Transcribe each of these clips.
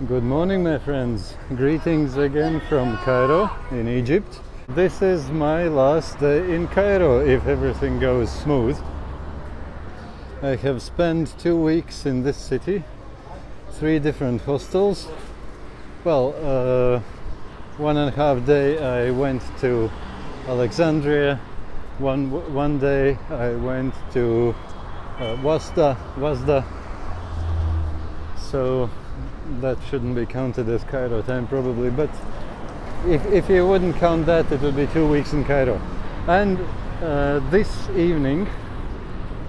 Good morning, my friends. Greetings again from Cairo in Egypt. This is my last day in Cairo if everything goes smooth. I have spent 2 weeks in this city, 3 different hostels. Well, 1.5 day I went to Alexandria, one day I went to Wasda, so that shouldn't be counted as Cairo time probably, but if you wouldn't count that, it would be 2 weeks in Cairo. And this evening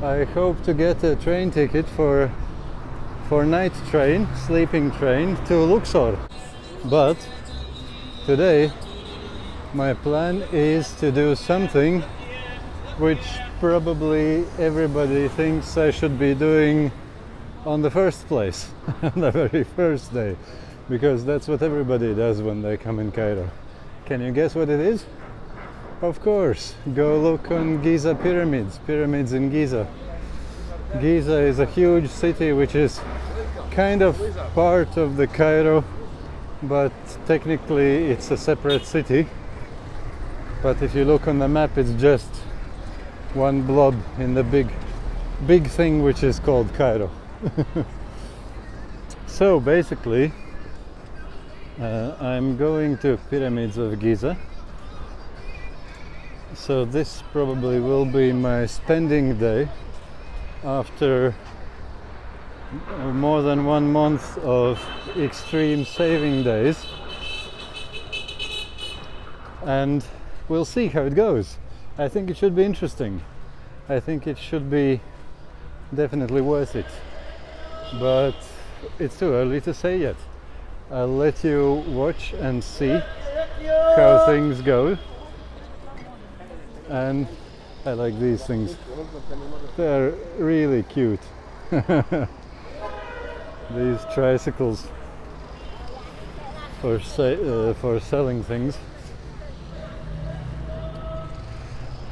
I hope to get a train ticket for night train, sleeping train to Luxor. But today my plan is to do something which probably everybody thinks I should be doing on the first place, on the very first day, because that's what everybody does when they come in Cairo. Can you guess what it is? Of course, go look on Giza pyramids in Giza. Giza is a huge city which is kind of part of the Cairo, but technically it's a separate city. But if you look on the map, it's just one blob in the big thing which is called Cairo. So basically I'm going to pyramids of Giza, so this probably will be my spending day after more than 1 month of extreme saving days, and we'll see how it goes. I think it should be interesting. I think it should be definitely worth it, but it's too early to say yet. I'll let you watch and see how things go. And I like these things. They're really cute. These tricycles for selling things.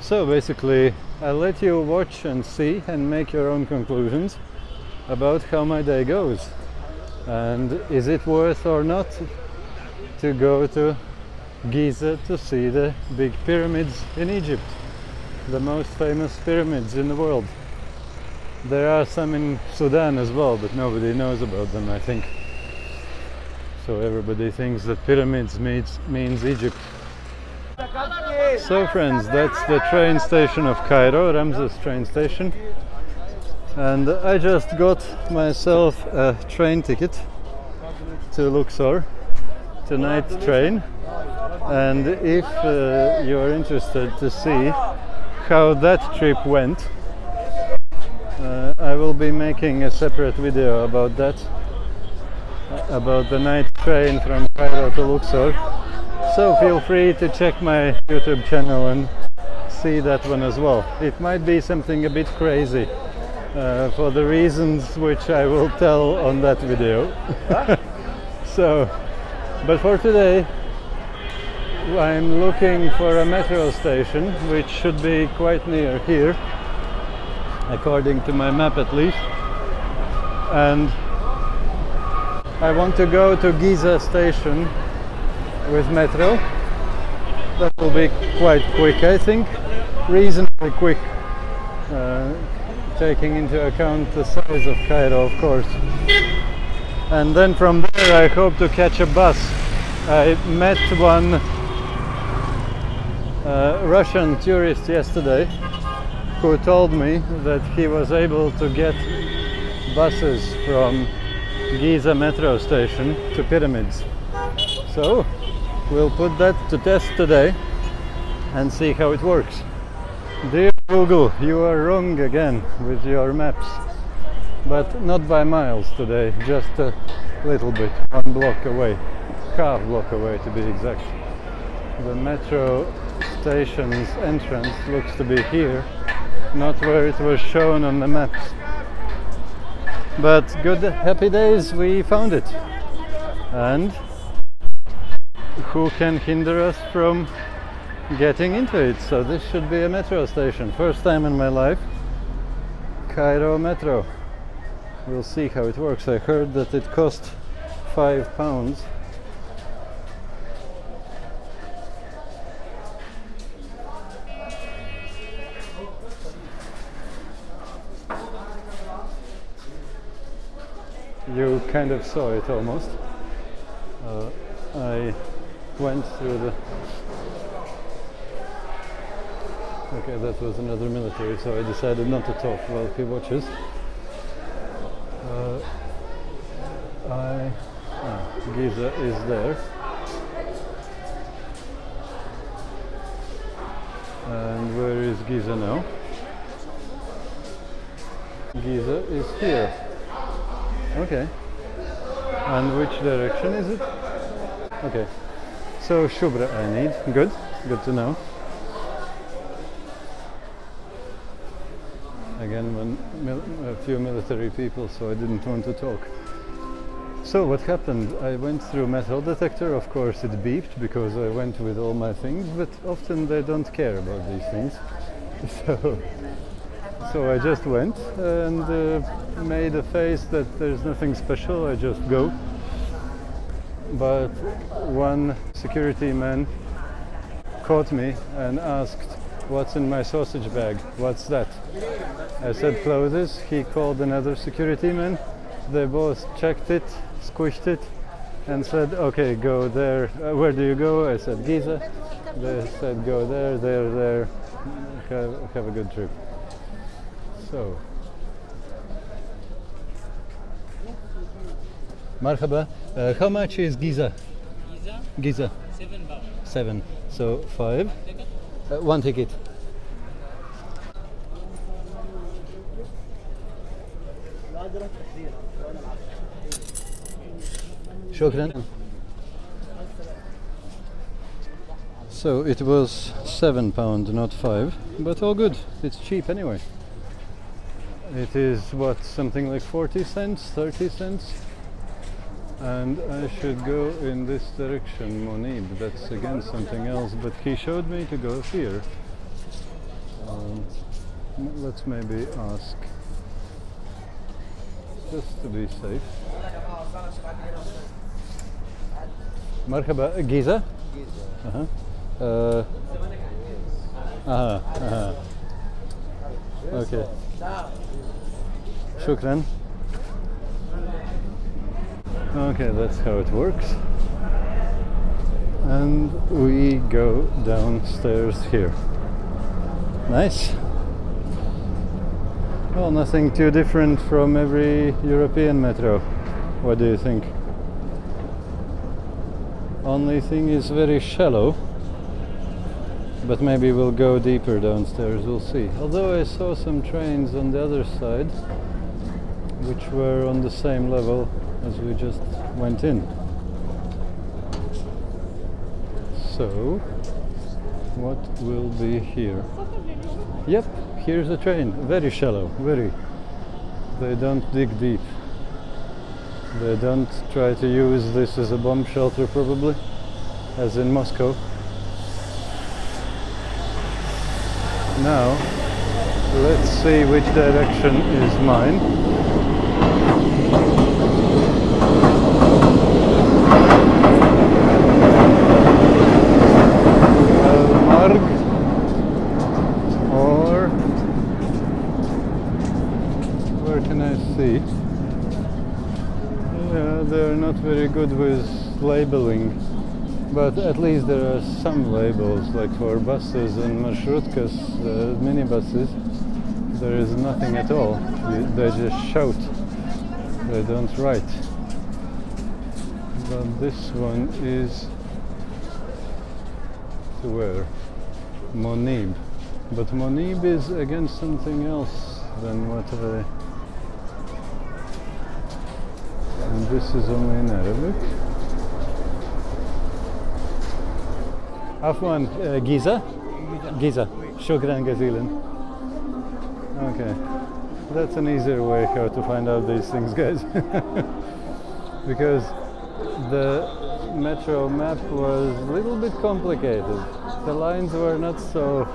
So basically I'll let you watch and see and make your own conclusions about how my day goes, and is it worth or not to go to Giza to see the big pyramids in Egypt, the most famous pyramids in the world. There are some in Sudan as well, but nobody knows about them, I think. So everybody thinks that pyramids means Egypt. So friends, that's the train station of Cairo, Ramses train station, and I just got myself a train ticket to Luxor, tonight train. And if you're interested to see how that trip went, I will be making a separate video about that, about the night train from Cairo to Luxor. So feel free to check my YouTube channel and see that one as well. It might be something a bit crazy for the reasons which I will tell on that video. So, but for today I'm looking for a metro station which should be quite near here, according to my map at least. And I want to go to Giza Station with metro. That will be quite quick, I think, reasonably quick, taking into account the size of Cairo, of course. And then from there I hope to catch a bus. I met one Russian tourist yesterday who told me that he was able to get buses from Giza metro station to pyramids. So we'll put that to test today and see how it works. Dear Google, you are wrong again with your maps, but not by miles today, just a little bit, 1 block away, half block away to be exact. The metro station's entrance looks to be here, not where it was shown on the maps. But good, happy days, we found it. And who can hinder us from getting into it? So this should be a metro station. First time in my life, Cairo metro. We'll see how it works. I heard that it cost 5 pounds. You kind of saw it almost. I went through the... Okay, that was another military, so I decided not to talk while he watches. Giza is there. And where is Giza now? Giza is here. Okay. And which direction is it? Okay. So Shubra I need. Good. Good to know. Again, a few military people, so I didn't want to talk. So what happened? I went through metal detector. Of course it beeped because I went with all my things, but often they don't care about these things. So I just went and made a face that there's nothing special, I just go. But one security man caught me and asked, "What's in my sausage bag? What's that?" I said clothes. He called another security man. They both checked it, squished it, and said, "Okay, go there." Where do you go? I said Giza. They said go there, there. Have a good trip. So, marhaba. How much is Giza? Giza. 7 pounds. 7. So 5. One ticket. Shukran. So it was £7, not 5, but all good. It's cheap anyway. It is what, something like 40 cents, 30 cents? And I should go in this direction, Monib. That's again something else, but he showed me to go here. Let's maybe ask, just to be safe. Marhaba, Giza? Giza. Okay. Shukran. Okay, that's how it works. And we go downstairs here. Nice. Well, nothing too different from every European metro. What do you think? Only thing is very shallow. But maybe we'll go deeper downstairs, we'll see. Although I saw some trains on the other side, which were on the same level as we just went in. So, what will be here? Yep, here's a train. Very shallow, very. They don't dig deep. They don't try to use this as a bomb shelter, probably, as in Moscow. Now, let's see which direction is mine. Marg, or where can I see? Yeah, they're not very good with labeling. But at least there are some labels, like for buses and marshrutkas, minibuses. There is nothing at all. They just shout. They don't write. But this one is to where? Monib. But Monib is again something else than what I... And this is only in Arabic. Afwan, Giza? Giza. Shukran Gazilan. Okay. That's an easier way how to find out these things, guys. Because the metro map was a little bit complicated. The lines were not so...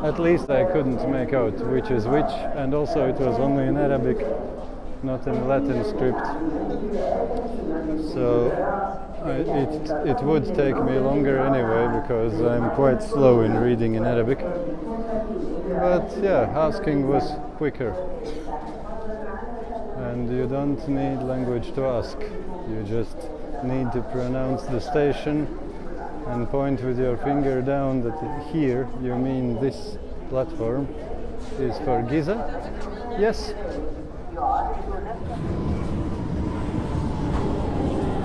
At least I couldn't make out which is which, and also it was only in Arabic, not in Latin script. So it would take me longer anyway because I'm quite slow in reading in Arabic. But yeah, asking was quicker. And you don't need language to ask. You just need to pronounce the station and point with your finger down that here you mean this platform is for Giza. Yes.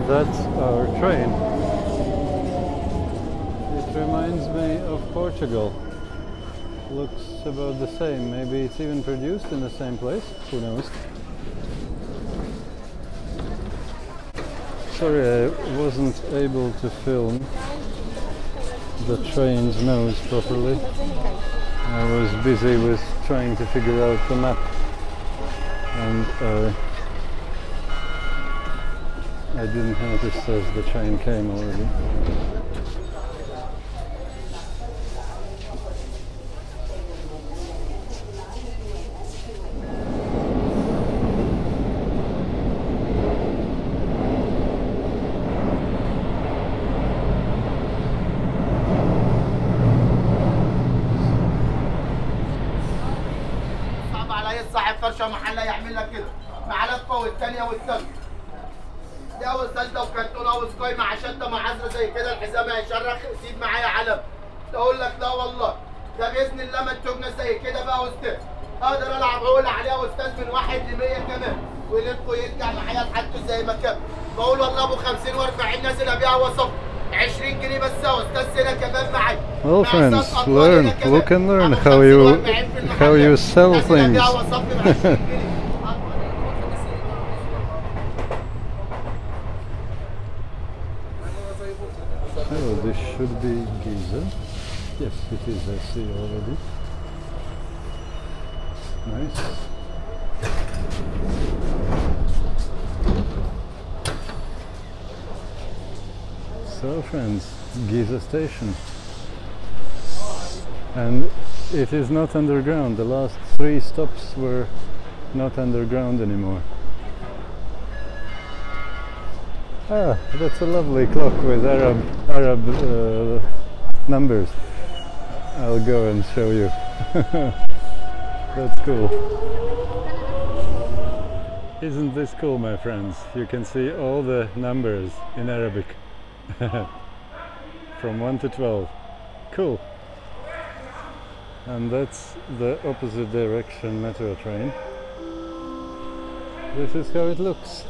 That's our train. It reminds me of Portugal. Looks about the same. Maybe it's even produced in the same place. Who knows? Sorry, I wasn't able to film the train's nose properly. I was busy with trying to figure out the map, and I didn't notice as the train came already. صاحب فرشه محله يعمل لك كده مع لفه والثانيه والثالثه دي اول سجده وكرتونه وسكاي مع شده مع عزله زي كده الحزام هيشرخ سيب معايا علم تقول لك لا والله ده باذن الله ما تشوفنا زي كده بقى استاذ اقدر العب عقله عليها استاذ من 1 ل 100 كمان ويلف ويرجع معايا لحد زي ما كان بقول والله ابو 50 و40 نازل ابيع وصف 20 جنيه بس يا استاذ سنه كمان معايا. Well friends, look and learn how you sell things. Oh, this should be Giza. Yes, it is, I see already. Nice. So friends, Giza Station. And it is not underground. The last 3 stops were not underground anymore. Ah, that's a lovely clock with Arab numbers. I'll go and show you. That's cool. Isn't this cool, my friends? You can see all the numbers in Arabic. From 1 to 12. Cool. And that's the opposite direction metro train. This is how it looks.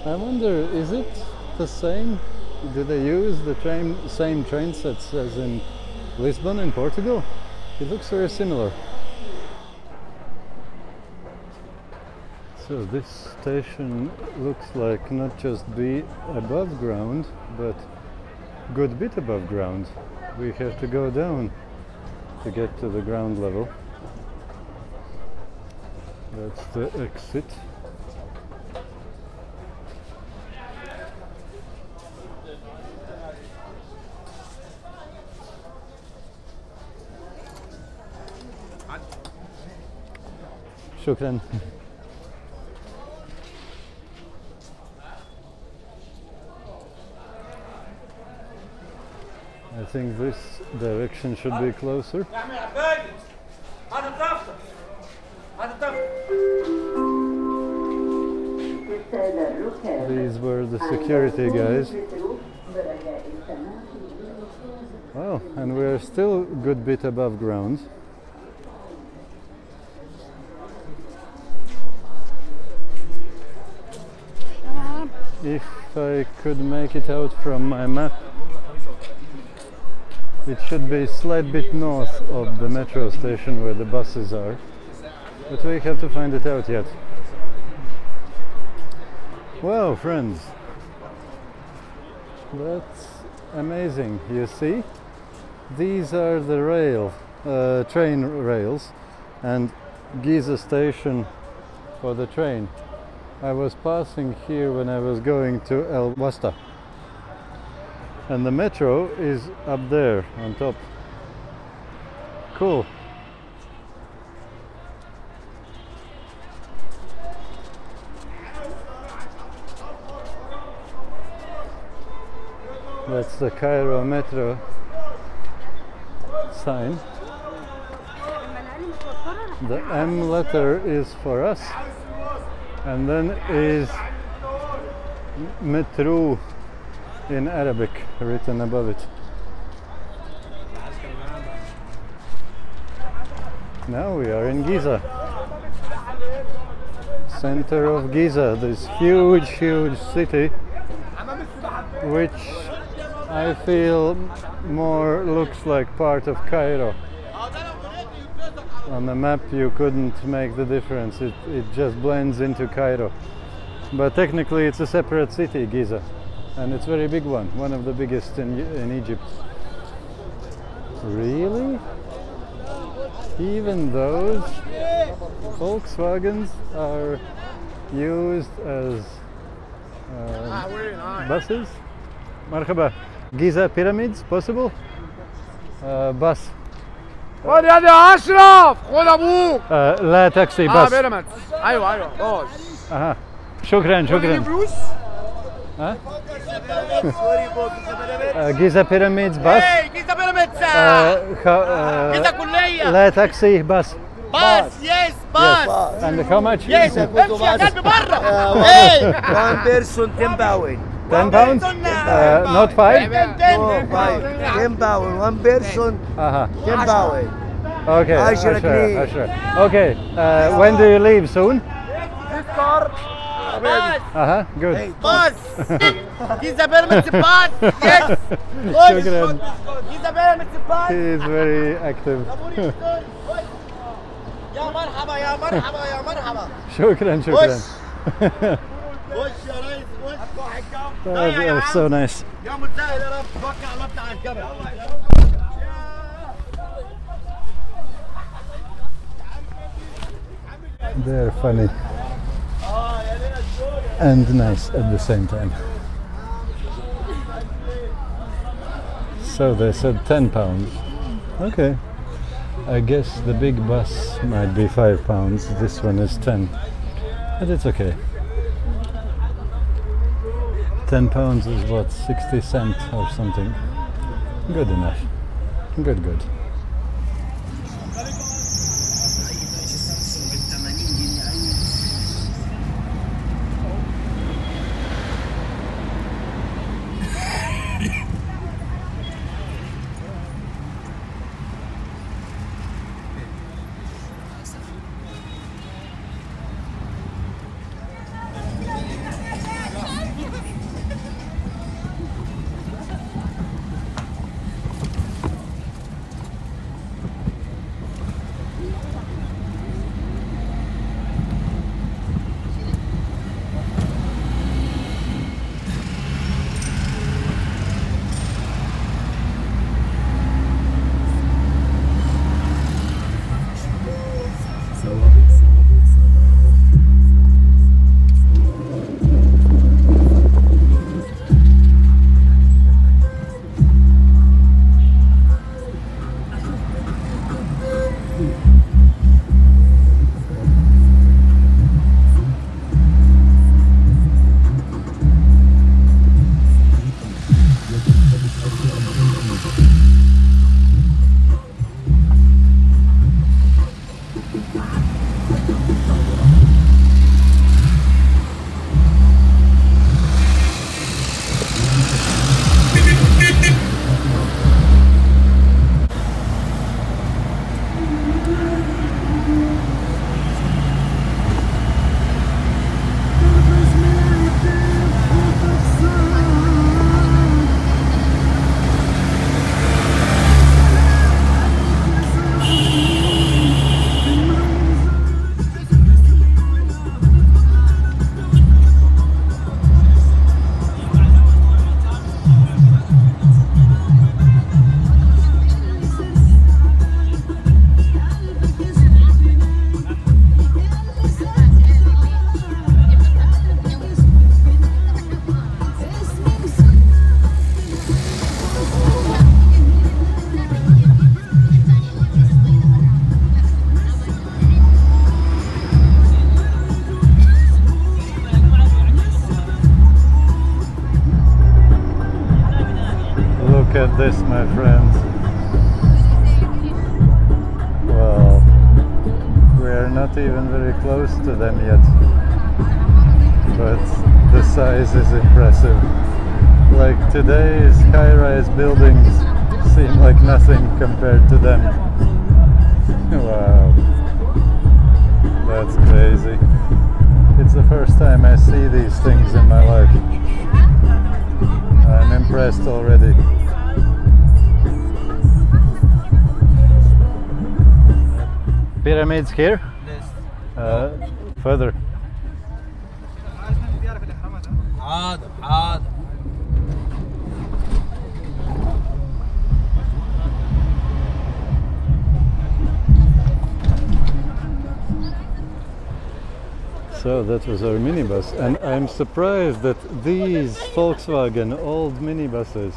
I wonder, is it the same? Do they use the same train sets as in Lisbon in Portugal? It looks very similar. So this station looks like not just be above ground, but good bit above ground. We have to go down to get to the ground level. That's the exit. Shukran. I think this direction should be closer. These were the security guys. Well, and we're still a good bit above ground. If I could make it out from my map, it should be a slight bit north of the metro station where the buses are, but we have to find it out yet. Wow, friends, that's amazing. You see, these are the train rails, and Giza Station for the train. I was passing here when I was going to El Wasta. And the metro is up there on top. Cool. That's the Cairo Metro sign. The M letter is for us, and then is Metro in Arabic written above it. Now we are in Giza, center of Giza, this huge city, which I feel more looks like part of Cairo. On the map you couldn't make the difference, it just blends into Cairo. But technically it's a separate city, Giza, and it's a very big one of the biggest in Egypt. Really? Even those Volkswagens are used as buses? Marhaba. Giza pyramids, possible? Bus. خد يا دي اشرف خد ابوك لا تاكسي بس بيراميدز ايوه خد اها شكرا فلوس ها جيزا بيراميدز بس جيزا بيراميدز جيزا كلية لا تاكسي بس يس بس and how much يس امشي يا قلبي بره One person 10 pound. 10 pounds not 5 No, 5. 10 pound. One person 10 pound. okay عشرة جنيه. okay when do you leave soon good باص جيزا بيراميدز باص يس شكرا جيزا بيراميدز باص he is very active يا مرحبا يا مرحبا يا مرحبا شكرا وش يا ريس وش that was so nice يا متساهل يا رب توكل على الله بتاع الجبل they're funny and nice at the same time. So they said 10 pounds. Okay. I guess the big bus might be 5 pounds. This one is 10. But it's okay. 10 pounds is what, 60 cents or something. Good enough. Good. at this, my friends. Well, we are not even very close to them yet, but the size is impressive. Like today's high-rise buildings seem like nothing compared to them. Wow, that's crazy. It's the first time I see these things in my life. I'm impressed already. Pyramids here? Further. So that was our minibus, and I'm surprised that these Volkswagen old minibuses,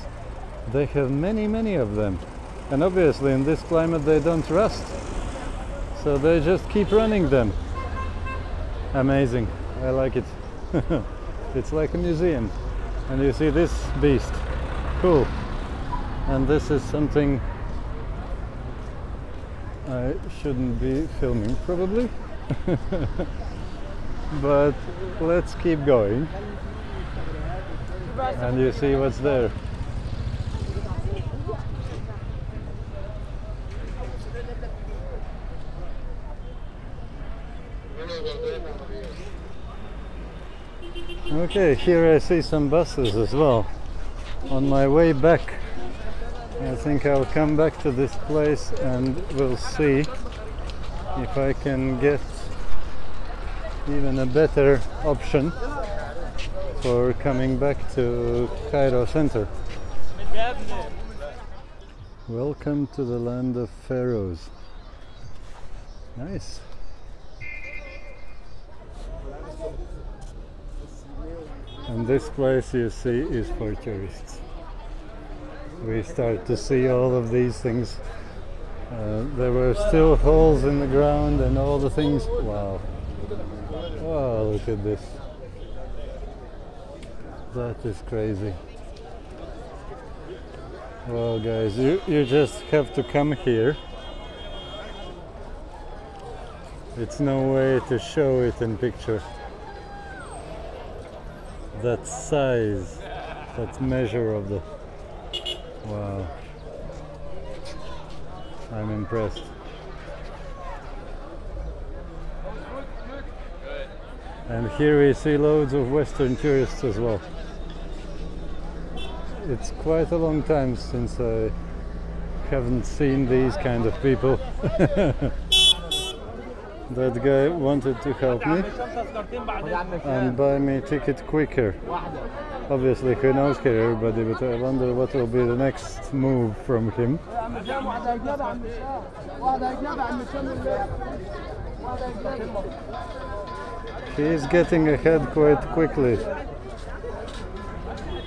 they have many of them, and obviously in this climate they don't rust, so they just keep running them. Amazing, I like it. It's like a museum. And you see this beast, cool. And this is something I shouldn't be filming probably. But let's keep going, and you see what's there. Okay, here I see some buses as well. On my way back, I think I'll come back to this place and we'll see if I can get even a better option for coming back to Cairo center. Welcome to the land of Pharaohs. Nice. And this place you see is for tourists. We start to see all of these things. There were still holes in the ground and all the things. Wow. Oh, look at this. That is crazy. Well, guys, you just have to come here. It's no way to show it in picture. That size, that measure of the... Wow. I'm impressed. And here we see loads of Western tourists as well. It's quite a long time since I haven't seen these kind of people. That guy wanted to help me and buy me a ticket quicker. Obviously he knows everybody, but I wonder what will be the next move from him. He's getting ahead quite quickly,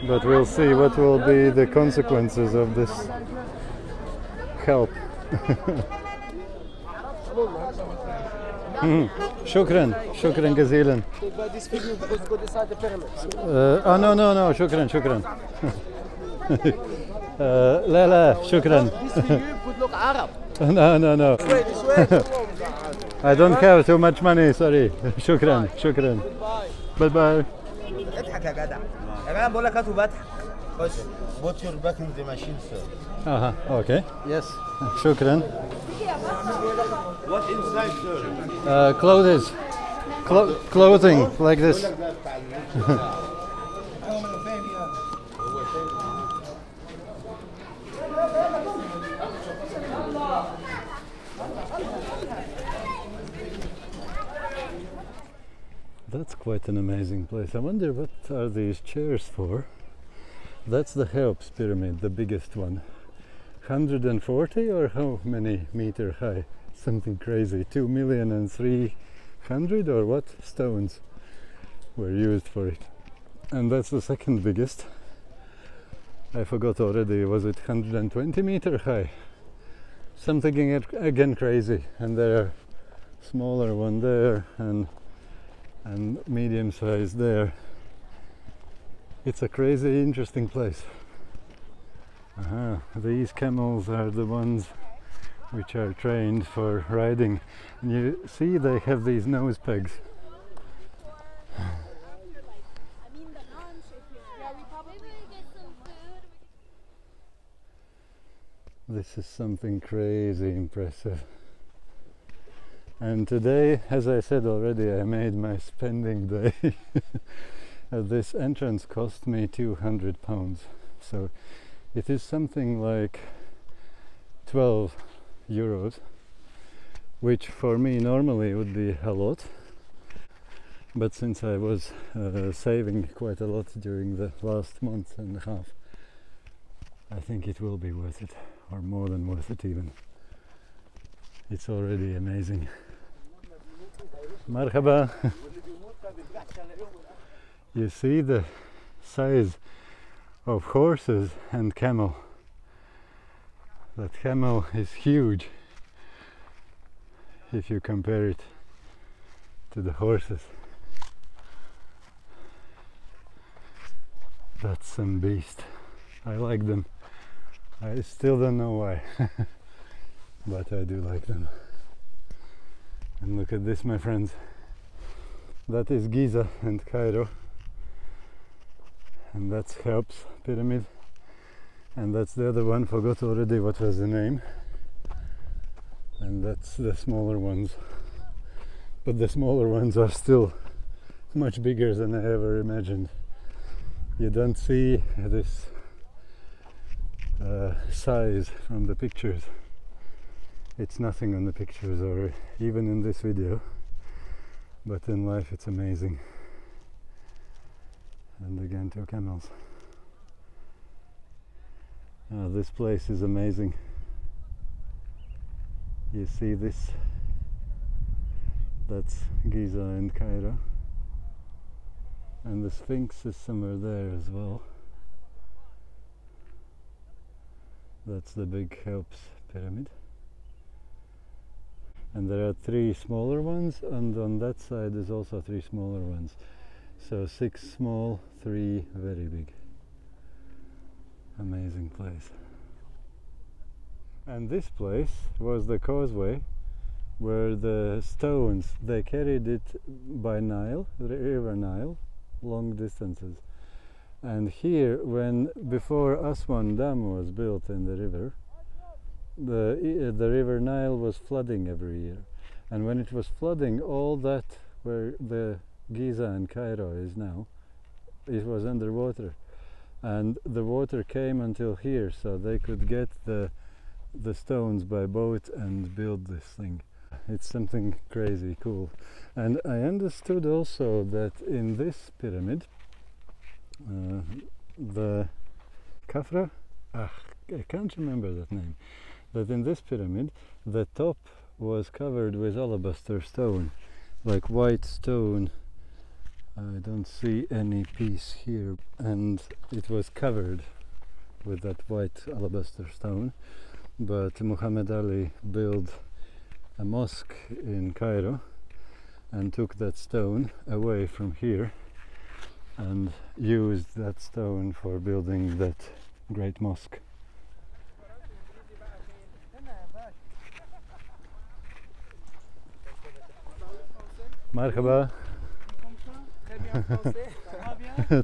but we'll see what will be the consequences of this help. Shukran, shukran gazilan. This video because go inside the pyramids. Oh no, shukran. La, shukran. This video could look Arab. No. This way. I don't have too much money, sorry. Shukran. Bye. اضحك يا جدع. يا جدع بقول لك هاتوا بضحك. خش. Put your back in the machine, sir. Okay. Yes. Shukran. What inside, sir? Clothes. Clothing like this. That's quite an amazing place. I wonder what are these chairs for. That's the Cheops pyramid, the biggest one. 140 or how many meter high? Something crazy. 2,300,000 or what? Stones were used for it. And that's the second biggest. I forgot already, was it 120 meter high? Something again crazy. And there are smaller one there and medium size there. It's a crazy interesting place. These camels are the ones which are trained for riding. And you see they have these nose pegs. This is something crazy impressive. And today, as I said already, I made my spending day. This entrance cost me £200. So it is something like 12 euros, which for me normally would be a lot. But since I was saving quite a lot during the last month and a half, I think it will be worth it, or more than worth it even. It's already amazing. Marhaba. You see the size of horses and camel. That camel is huge if you compare it to the horses. That's some beast. I like them. I still don't know why, but I do like them. And look at this, my friends. That is Giza and Cairo. And that's Cheops pyramid. And that's the other one, forgot already what was the name. And that's the smaller ones. But the smaller ones are still much bigger than I ever imagined. You don't see this size from the pictures. It's nothing on the pictures or even in this video, but in life it's amazing. And again, 2 camels. This place is amazing. You see this? That's Giza in Cairo, and the Sphinx is somewhere there as well. That's the big Cheops pyramid. And there are 3 smaller ones, and on that side there's also 3 smaller ones. So 6 small, 3 very big. Amazing place. And this place was the Causeway, where the stones, they carried it by Nile, the river Nile, long distances. And here, before Aswan Dam was built in the river, the river Nile was flooding every year. And when it was flooding, all that where the Giza and Cairo is now, it was underwater. And the water came until here, so they could get the stones by boat and build this thing. It's something crazy cool. And I understood also that in this pyramid, the Kafra, I can't remember that name, but in this pyramid the top was covered with alabaster stone, like white stone. I don't see any piece here, and it was covered with that white alabaster stone. But Muhammad Ali built a mosque in Cairo and took that stone away from here and used that stone for building that great mosque. Marhaba.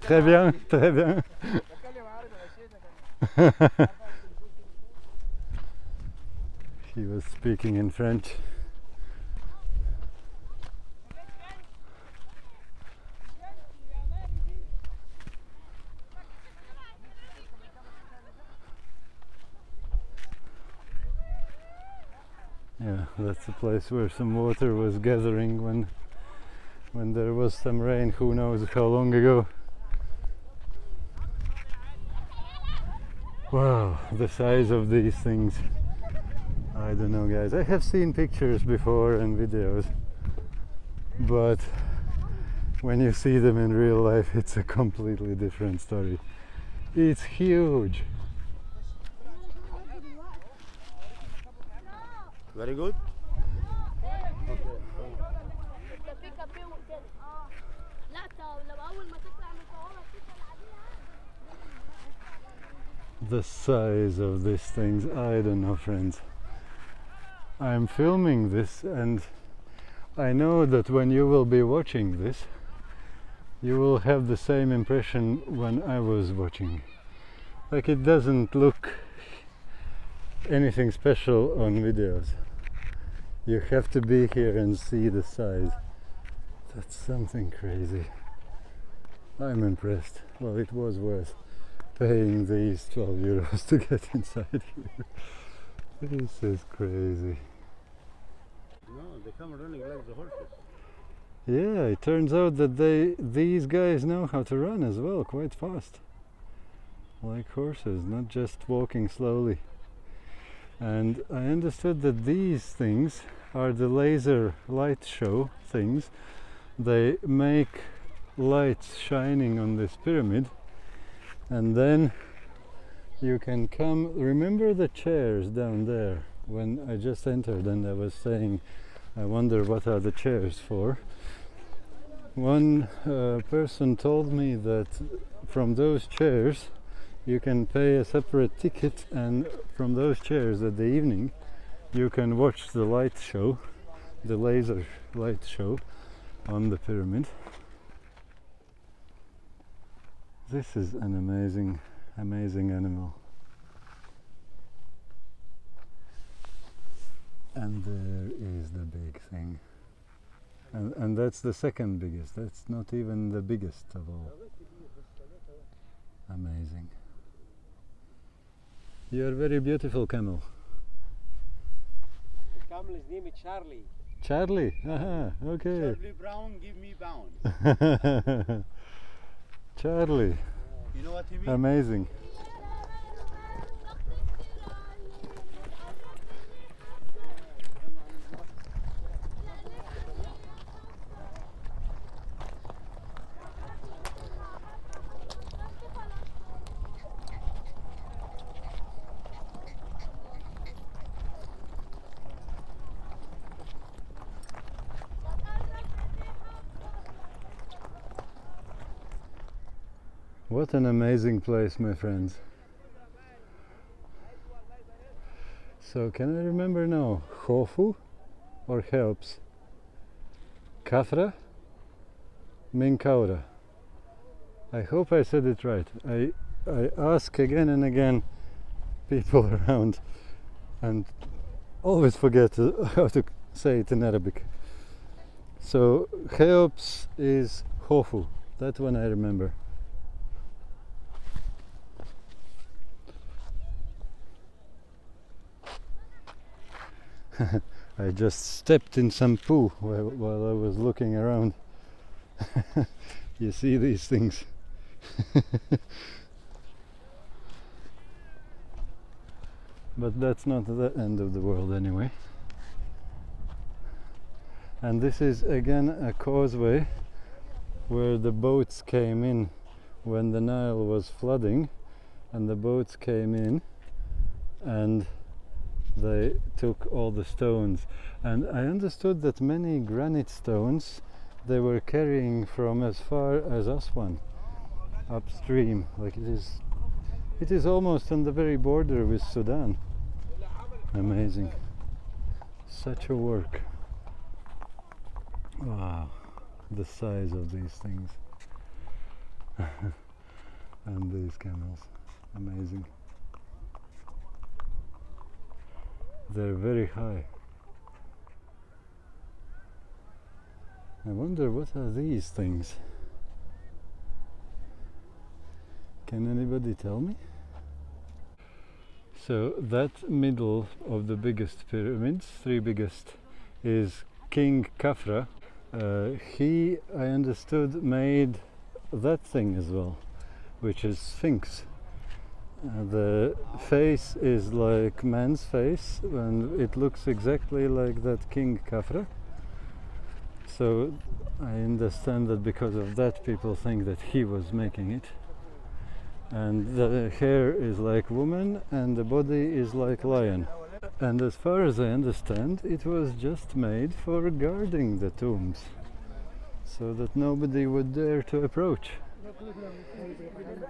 Très bien, très bien. He was speaking in French. Yeah, that's the place where some water was gathering when there was some rain, who knows how long ago. Wow, the size of these things. I don't know, guys. I have seen pictures before and videos, but when you see them in real life, it's a completely different story. It's huge. Very good. The size of these things, I don't know, friends. I'm filming this and I know that when you will be watching this, you will have the same impression when I was watching. Like, it doesn't look anything special on videos. You have to be here and see the size. That's something crazy. I'm impressed. Well, it was worth paying these 12 euros to get inside here. This is crazy. No, they come running like the horses. Yeah, it turns out that these guys know how to run as well, quite fast. Like horses, not just walking slowly. And I understood that these things are the laser light show things. They make lights shining on this pyramid, and then you can come. Remember the chairs down there when I just entered and I was saying, I wonder what are the chairs for. One person told me that from those chairs you can pay a separate ticket, and from those chairs at the evening you can watch the light show, the laser light show on the pyramid. This is an amazing animal. And there is the big thing. And that's the second biggest. That's not even the biggest of all. Amazing. You're very beautiful, camel. The camel is named Charlie. Charlie? Aha, okay. Charlie Brown, give me bound. Charlie. You know what he means? Amazing. What an amazing place, my friends. So, can I remember now? Hofu or Cheops? Kafra? Minkaura. I hope I said it right. I ask again and again people around and always forget how to say it in Arabic. So, Cheops is Hofu. That one I remember. I just stepped in some poo while I was looking around. You see these things. But that's not the end of the world anyway. And this is again a causeway where the boats came in when the Nile was flooding, and the boats came in and they took all the stones. And I understood that many granite stones they were carrying from as far as Aswan upstream. Like it is almost on the very border with Sudan. Amazing. Such a work. Wow, the size of these things. And these camels. Amazing. They're very high. I wonder what are these things? Can anybody tell me? So that middle of the biggest pyramids, three biggest, is King Kafra. He, I understood, made that thing as well, which is Sphinx. The face is like man's face and it looks exactly like that King Kafra. So I understand that because of that people think that he was making it. And the hair is like woman and the body is like lion. And as far as I understand, it was just made for guarding the tombs, so that nobody would dare to approach.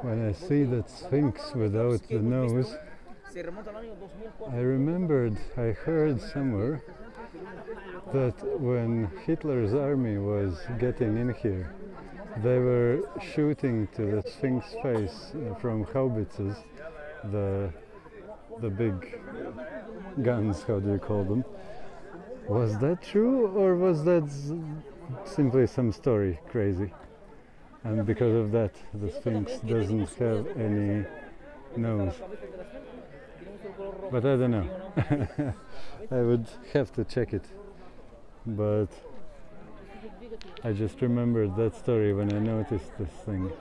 when I see that Sphinx without the nose, I remembered, I heard somewhere that when Hitler's army was getting in here, they were shooting to the Sphinx face from howitzers, the big guns, how do you call them? Was that true, or was that simply some story crazy? And because of that, the Sphinx doesn't have any nose. But I don't know. I would have to check it. But I just remembered that story when I noticed this thing.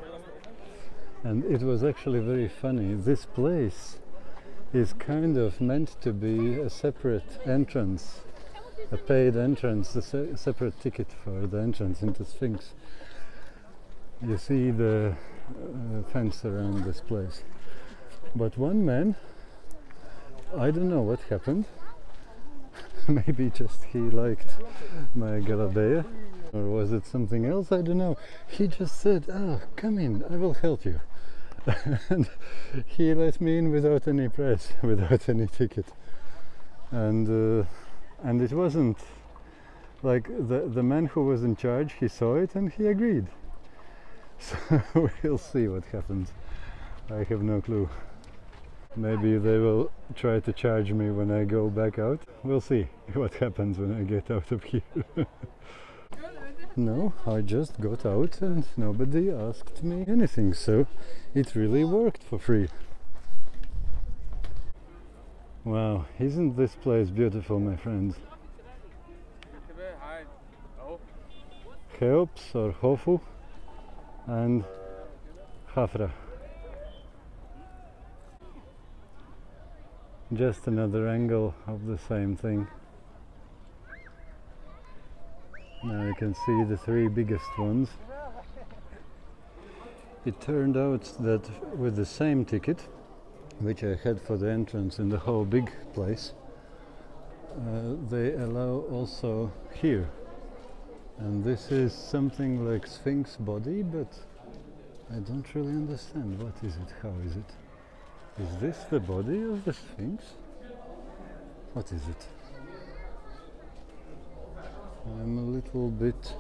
And it was actually very funny. This place is kind of meant to be a separate entrance, a paid entrance, a separate ticket for the entrance into Sphinx. You see the fence around this place. But one man, I don't know what happened. Maybe just he liked my galabeya, or was it something else? I don't know. He just said, "Oh, come in, I will help you." And he let me in without any price, without any ticket. And it wasn't like the man who was in charge, he saw it and he agreed. So we'll see what happens. I have no clue. Maybe they will try to charge me when I go back out. We'll see what happens when I get out of here. No, I just got out and nobody asked me anything, so it really worked for free. Wow, isn't this place beautiful, my friends? Cheops or Hofu and Kafra. Just another angle of the same thing. Now you can see the three biggest ones. It turned out that with the same ticket, which I had for the entrance in the whole big place, they allow also here. And this is something like Sphinx body, but I don't really understand. What is it? How is it? Is this the body of the Sphinx? What is it? I'm a little bit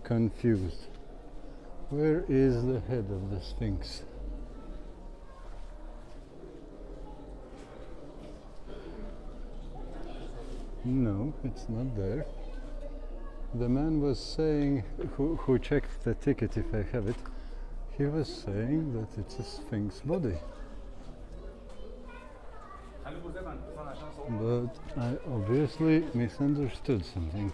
confused. Where is the head of the Sphinx? No, it's not there. The man was saying, who checked the ticket if I have it, he was saying that it's a Sphinx body. But I obviously misunderstood something.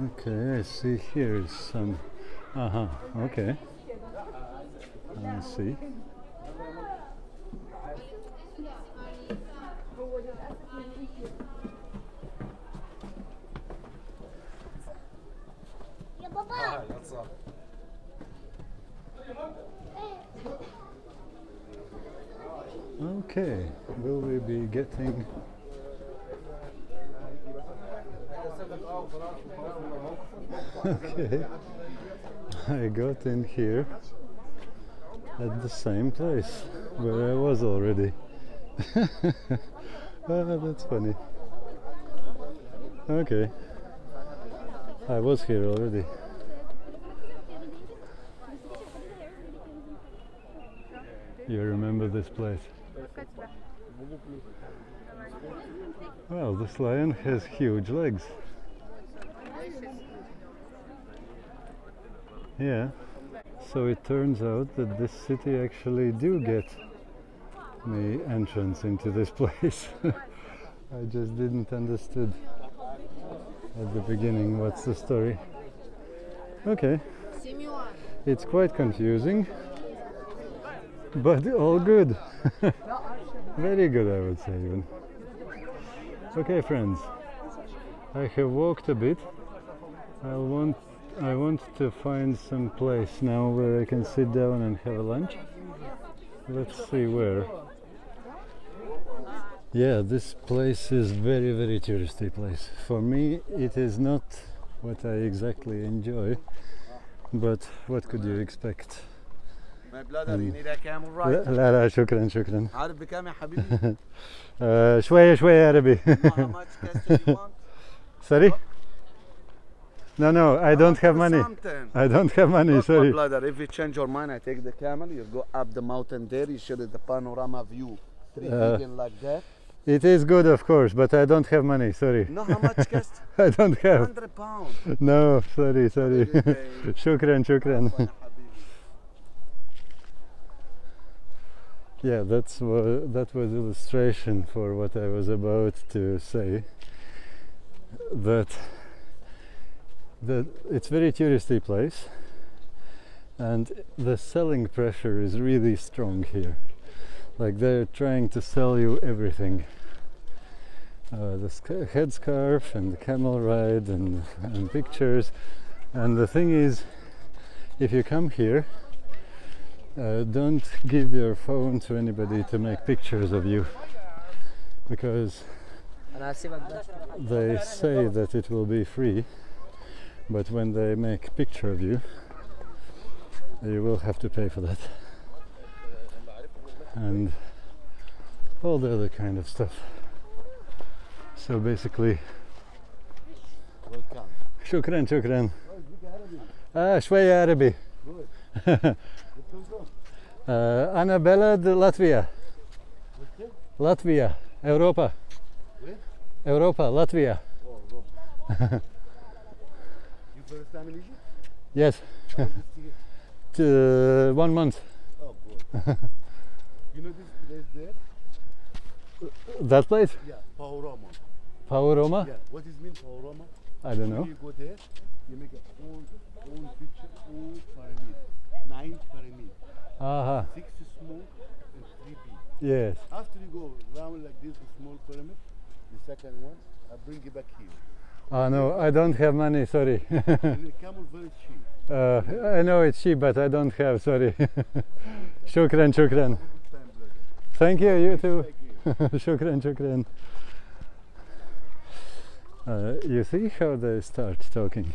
Okay, I see here is some... okay. I see. Okay, will we be getting... Okay, I got in here at the same place where I was already. That's funny. Okay, I was here already. You remember this place? Well, this lion has huge legs. Yeah, so it turns out that this city actually do get me entrance into this place. I just didn't understood at the beginning what's the story. Okay, it's quite confusing, but all good. Very good, I would say even. Okay, friends, I have walked a bit. I want to find some place now where I can sit down and have a lunch. Let's see where. Yeah, this place is very touristy place. For me, it is not what I exactly enjoy, but what could you expect? My brother, you need a camel ride? لا لا شكرا. عارف بكام يا حبيبي؟ شوية عربي. How much cash do you want? Sorry? No, I don't have money. Something. I don't have money, Look, sorry. my brother, if you change your mind, I take the camel, you go up the mountain there, you show the panorama view, like that. It is good, of course, but I don't have money, sorry. No, how much cost? I don't have. 100 pounds. No, sorry. شكرا. Yeah, that was illustration for what I was about to say. That it's very touristy place, and the selling pressure is really strong here. Like they're trying to sell you everything. The headscarf and the camel ride and pictures. And the thing is, if you come here, don't give your phone to anybody to make pictures of you, because they say that it will be free, but when they make a picture of you, you will have to pay for that, and all the other kind of stuff. So basically, شكرا. شوية عربي. أنا بلد لاتفيا أوروبا لاتفيا. You first time in Egypt? Yes. 1 month. Oh, boy. You know this place there? That place? Yeah, Pharaohs. Pharaohs? Yeah, what does it mean, Pharaohs? I don't know. When you go there, you make a whole picture, whole pyramid. 9 pyramids. Aha. 6 small and 3 big. Yes. After you go round like this, the small pyramid, the second one, I'll bring you back here. No, I don't have money, sorry. And the camel very cheap. I know it's cheap, but I don't have, sorry. شكرا. Good time, brother. Thank you, you too. Thank you. شكرا. You see how they start talking?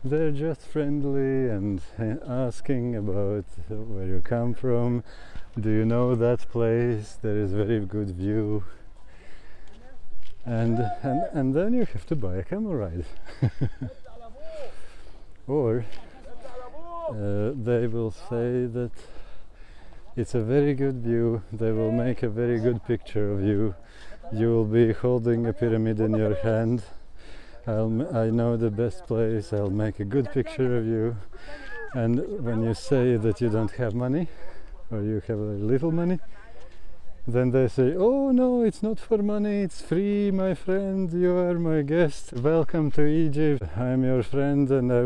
They're just friendly and asking about where you come from. Do you know that place? There is very good view. And then you have to buy a camel ride. Or they will say that it's a very good view. They will make a very good picture of you. You will be holding a pyramid in your hand. I know the best place. I'll make a good picture of you. And when you say that you don't have money, or you have a little money, then they say, oh no, it's not for money, it's free, my friend, you are my guest, welcome to Egypt, I'm your friend, and I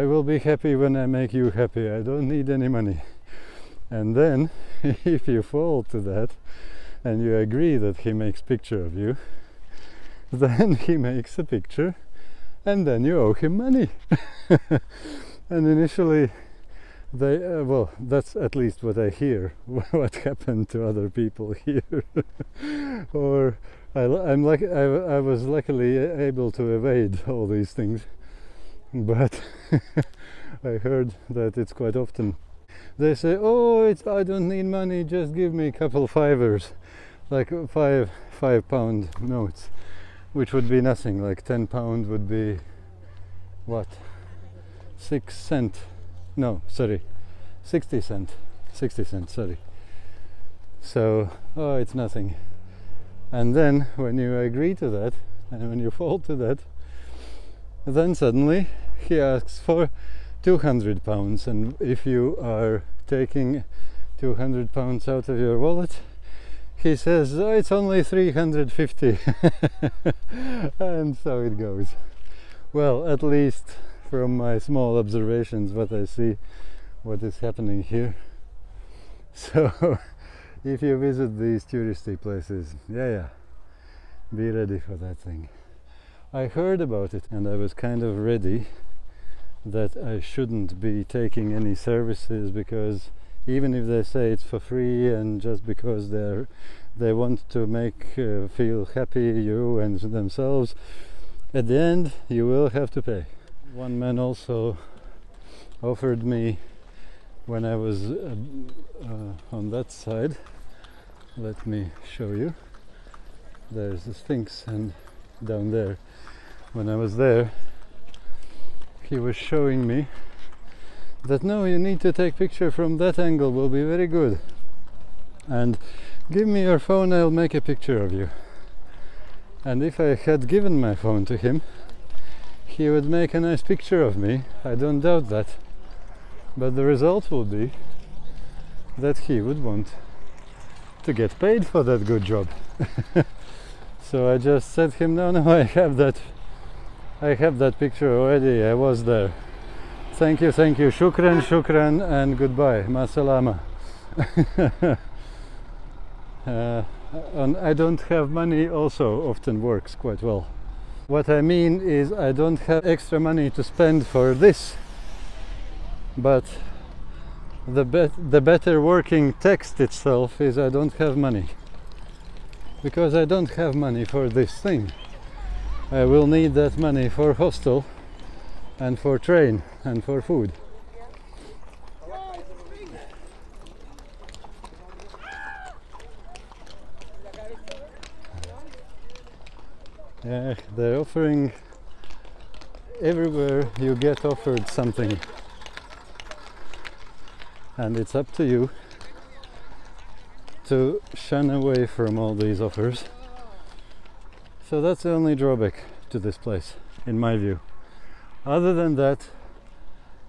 will be happy when I make you happy, I don't need any money. And then if you fall to that and you agree that he makes picture of you, then he makes a picture and then you owe him money. And initially they, well, that's at least what I hear, what happened to other people here. Or I was luckily able to evade all these things, but I heard that it's quite often. They say, oh, I don't need money, just give me a couple fivers, like £5 notes, which would be nothing, like £10 would be, what, 6 cents. No, sorry, 60 cents, sorry. So, oh, it's nothing. And then when you agree to that, and when you fall to that, then suddenly he asks for £200, and if you are taking £200 out of your wallet, he says, oh, it's only 350. And so it goes. Well, at least from my small observations, what I see, what is happening here. So if you visit these touristy places, yeah, be ready for that thing. I heard about it and I was kind of ready that I shouldn't be taking any services, because even if they say it's for free and just because they're they want to make feel happy, you and themselves. At the end, you will have to pay. One man also offered me, when I was on that side, let me show you, there's the Sphinx, and down there, when I was there, he was showing me that no, you need to take picture from that angle, will be very good, and give me your phone, I'll make a picture of you. And if I had given my phone to him, he would make a nice picture of me, I don't doubt that. But the result will be that he would want to get paid for that good job. So I just said to him, no, I have that picture already, I was there. Thank you, shukran, and goodbye, ma salama. And I don't have money also often works quite well. What I mean is I don't have extra money to spend for this, but the better working text itself is I don't have money, because I don't have money for this thing. I will need that money for hostel and for train and for food. Yeah, they're offering everywhere, you get offered something, and it's up to you to shun away from all these offers. So that's the only drawback to this place, in my view. Other than that,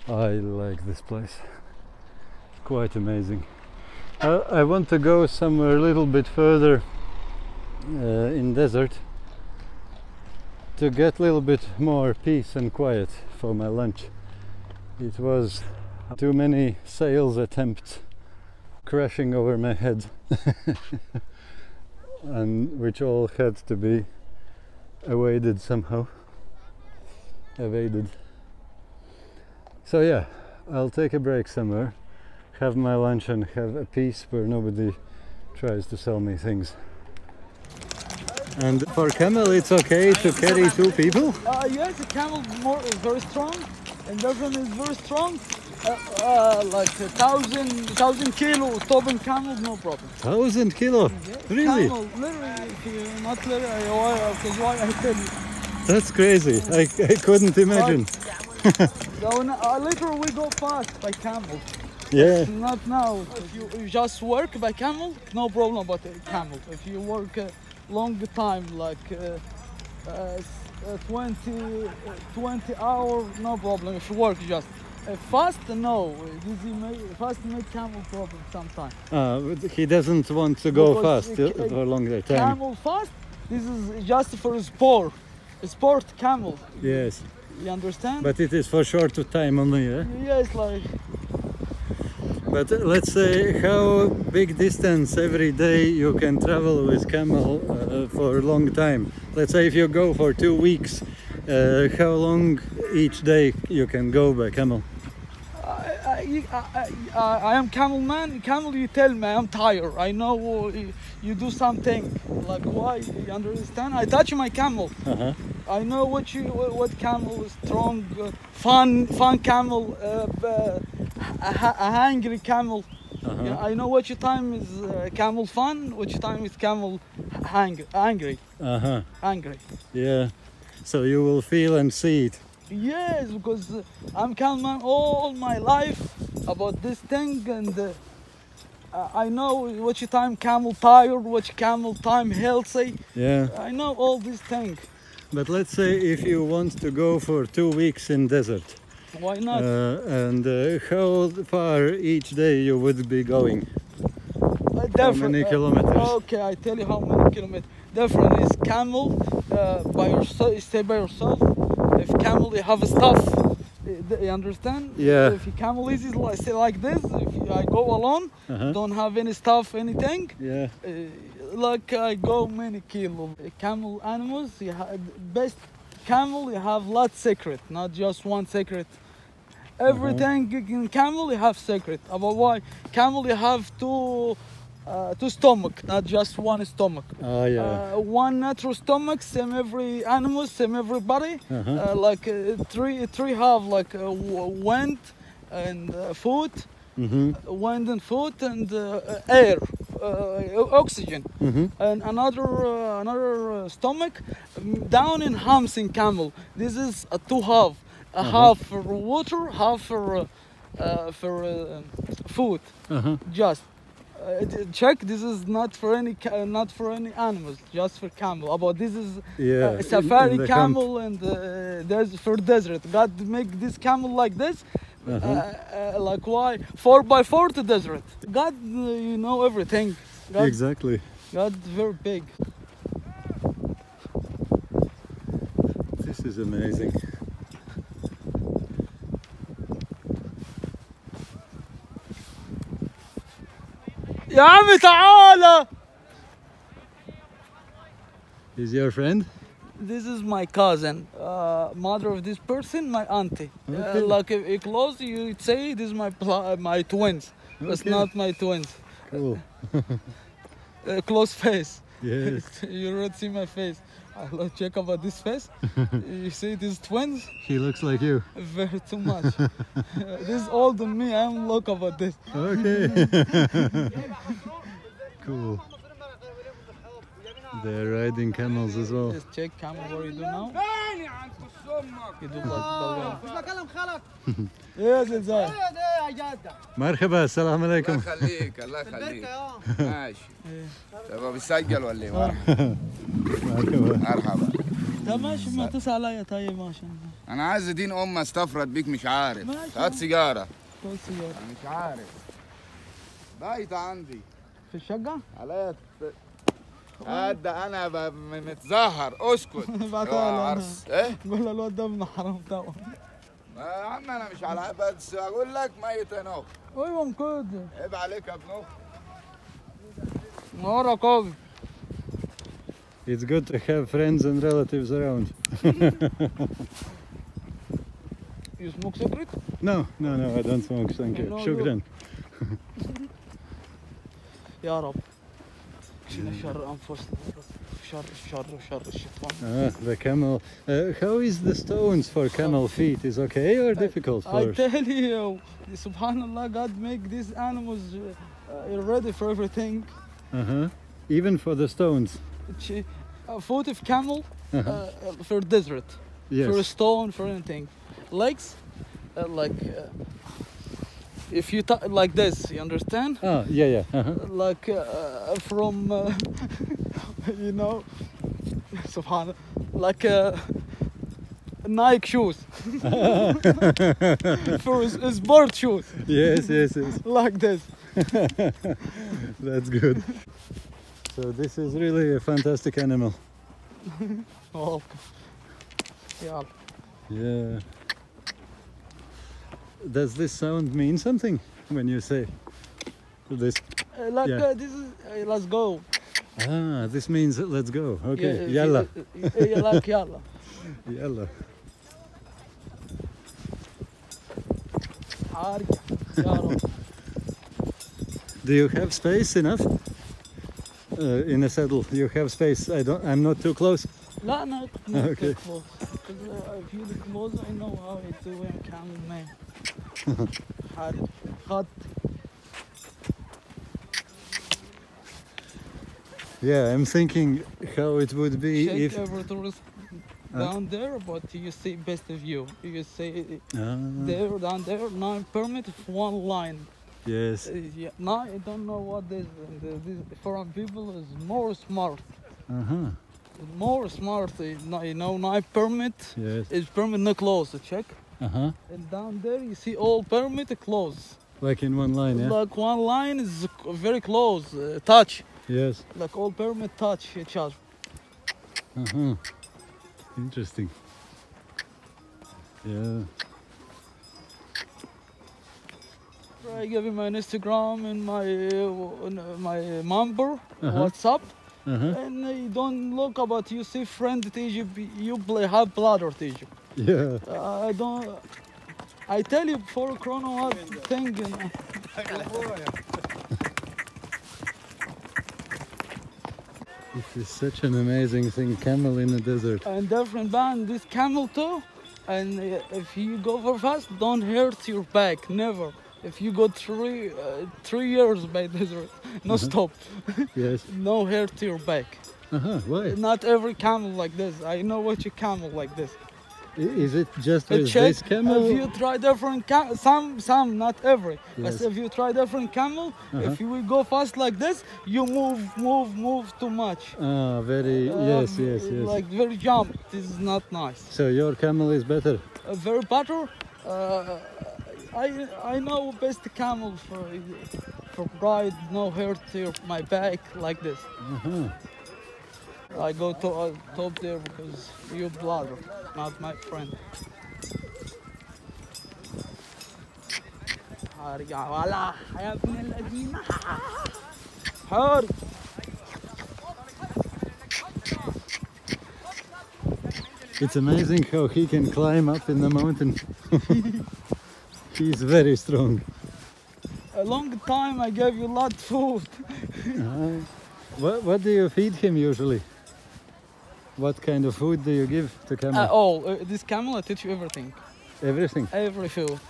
I like this place. It's quite amazing. I want to go somewhere a little bit further in desert, to get a little bit more peace and quiet for my lunch. It was too many sales attempts crashing over my head and which all had to be evaded somehow. So yeah, I'll take a break somewhere, have my lunch and have a peace where nobody tries to sell me things. And for camel, it's okay to carry two people? Yes, the camel is very strong, and that one is very strong. Like 1,000 kilo, stubborn camel, no problem. 1,000 kilo? Yes, Really? Camel, literally, if you're not literally, because why I tell you. That's crazy. I couldn't imagine. Literally, we go fast by camel. Yeah. Not now. If you just work by camel, no problem about the camel. If you work long time, like 20 hours, no problem. If you work just fast, no. Fast make camel problem sometimes. But he doesn't want to go Because fast for a longer time. Camel fast, this is just for sport camel. Yes. You understand? But it is for short time only, yeah? Yes, like. But let's say how big distance every day you can travel with camel for a long time. Let's say if you go for 2 weeks, how long each day you can go by camel? I am camel-man. Camel, you tell me I'm tired. I know you do something. Like why? You understand? I touch my camel. I know what camel is strong, fun camel, a hungry camel. Yeah, I know what your time is camel fun, what your time is camel angry. Angry. Yeah. So you will feel and see it. Yes, because I'm camel-man all my life about this thing, and I know what your time camel tired, what your camel time healthy. Yeah. I know all these things. But let's say if you want to go for 2 weeks in desert. Why not? And how far each day you would be going? How many kilometers? Okay, I tell you how many kilometers. Different is camel, by yourself, you stay by yourself. If camel, you have stuff, you understand? Yeah. If your camel is say like this, if I go alone, don't have any stuff, anything. Yeah. Like I go many kilos. Camel animals, you have best camel, you have lots secret, not just one secret. Everything in camel you have secret. About why? Camel you have to two stomach, not just one stomach. Oh yeah. One natural stomach, same every animal, same everybody. Like three have like wind and food, wind and food and air, oxygen. And another stomach down in hams in camel. This is a two half, a half for water, half for food. Just. Check. This is not for any animals, just for camel. About this is safari in the camel and there's for desert. God make this camel like this, like why 4x4 to desert. God, you know everything. God, Exactly. God very big. This is amazing. يا عمي تعالى. Is your friend? This is my cousin, mother of this person, my auntie. Okay. Like if close, you say this is my twins. It's Okay. not my twins. Cool. Close face. Yes. You already see my face. I love check about this face. You see these twins? He looks like you. Very too much. This is older than me. I'm look about this. Okay. Cool. They're riding camels as well. Just check camel what you do now. You do like يا زلزال. مرحبا السلام عليكم. الله يخليك الله يخليك ماشي تبغى بيسجل ولا ايه مرحبا مرحبا. مرحبا طب ماشي ما تسأل عليا طيب ماشي. انا عايز ادين امي استفرد بيك مش عارف ماشي. هات سيجاره خد سيجارة. انا مش عارف بايته عندي في الشقة؟ عليا قد انا متظاهر اسكت بعتها لها. عرس ايه قول له الواد ده ابن حرام طبعا. يا عم انا مش على بس اقول لك ميت يا نوخ ايوه مكود. عيب عليك يا ابن اخ نورك قوي. It's good to have friends and relatives around. You smoke cigarette? No, I don't smoke. Thank you. No, شكرا. يا رب. شيل شر انفسنا. شر الشيطان. The camel. How is the stones for camel feet? Is okay or difficult I for? tell you, subhanallah, God make these animals ready for everything. Even for the stones. Foot of camel for desert, Yes. for a stone, for anything. Legs, if you like this, you understand? Oh, yeah. Like from, you know, subhanallah, like Nike shoes. For sport shoes, Yes. like this. That's good. So this is really a fantastic animal. Welcome. Yeah. Yeah. Does this sound mean something when you say this? This is, let's go. Ah, this means let's go. Okay. Yeah, Yalla. Like yalla. Yalla. Do you have space enough? In a saddle, you have space. I'm not too close. لا not Okay. too close. Because if you look close, I know how it's doing camel-man. Hot. Yeah, I'm thinking how it would be Check if. every tourist down there, but you see best view. You see there, down there, 9 permit, one line. Yes. Yeah, now I don't know what this. This foreign people is more smart. More smart. You know, 9 permit Yes. is permit not close. Check. Uh-huh. And down there you see all permit close. Like in one line, yeah? Like one line is very close. Touch. Yes. Like all permit touch each other. Uh-huh. Interesting. Yeah. I give you my Instagram and my number, WhatsApp. And you don't look about you see friend at Egypt, you play hard blood or Egypt. Yeah. I don't. I tell you before Corona what thing. This is such an amazing thing, camel in the desert. And different band, this camel too. And if you go for fast, don't hurt your back, never. If you go 3 years by desert, no stop. Yes. No hurt your back. Why? Not every camel like this. I know what you camel like this. Is it just with Check this camel? if you try different some, not every. Yes. But if you try different camel, if you will go fast like this, you move too much. Yes. Like very jump. This is not nice. So your camel is better? Very better. I know best camel for ride, no hurt to my back like this. I go to top there because you brother, not my friend. It's amazing how he can climb up in the mountain. He's very strong. A long time I gave you a lot of food. What do you feed him usually? What kind of food do you give to camel? This camel I teach you everything. Everything? Every food.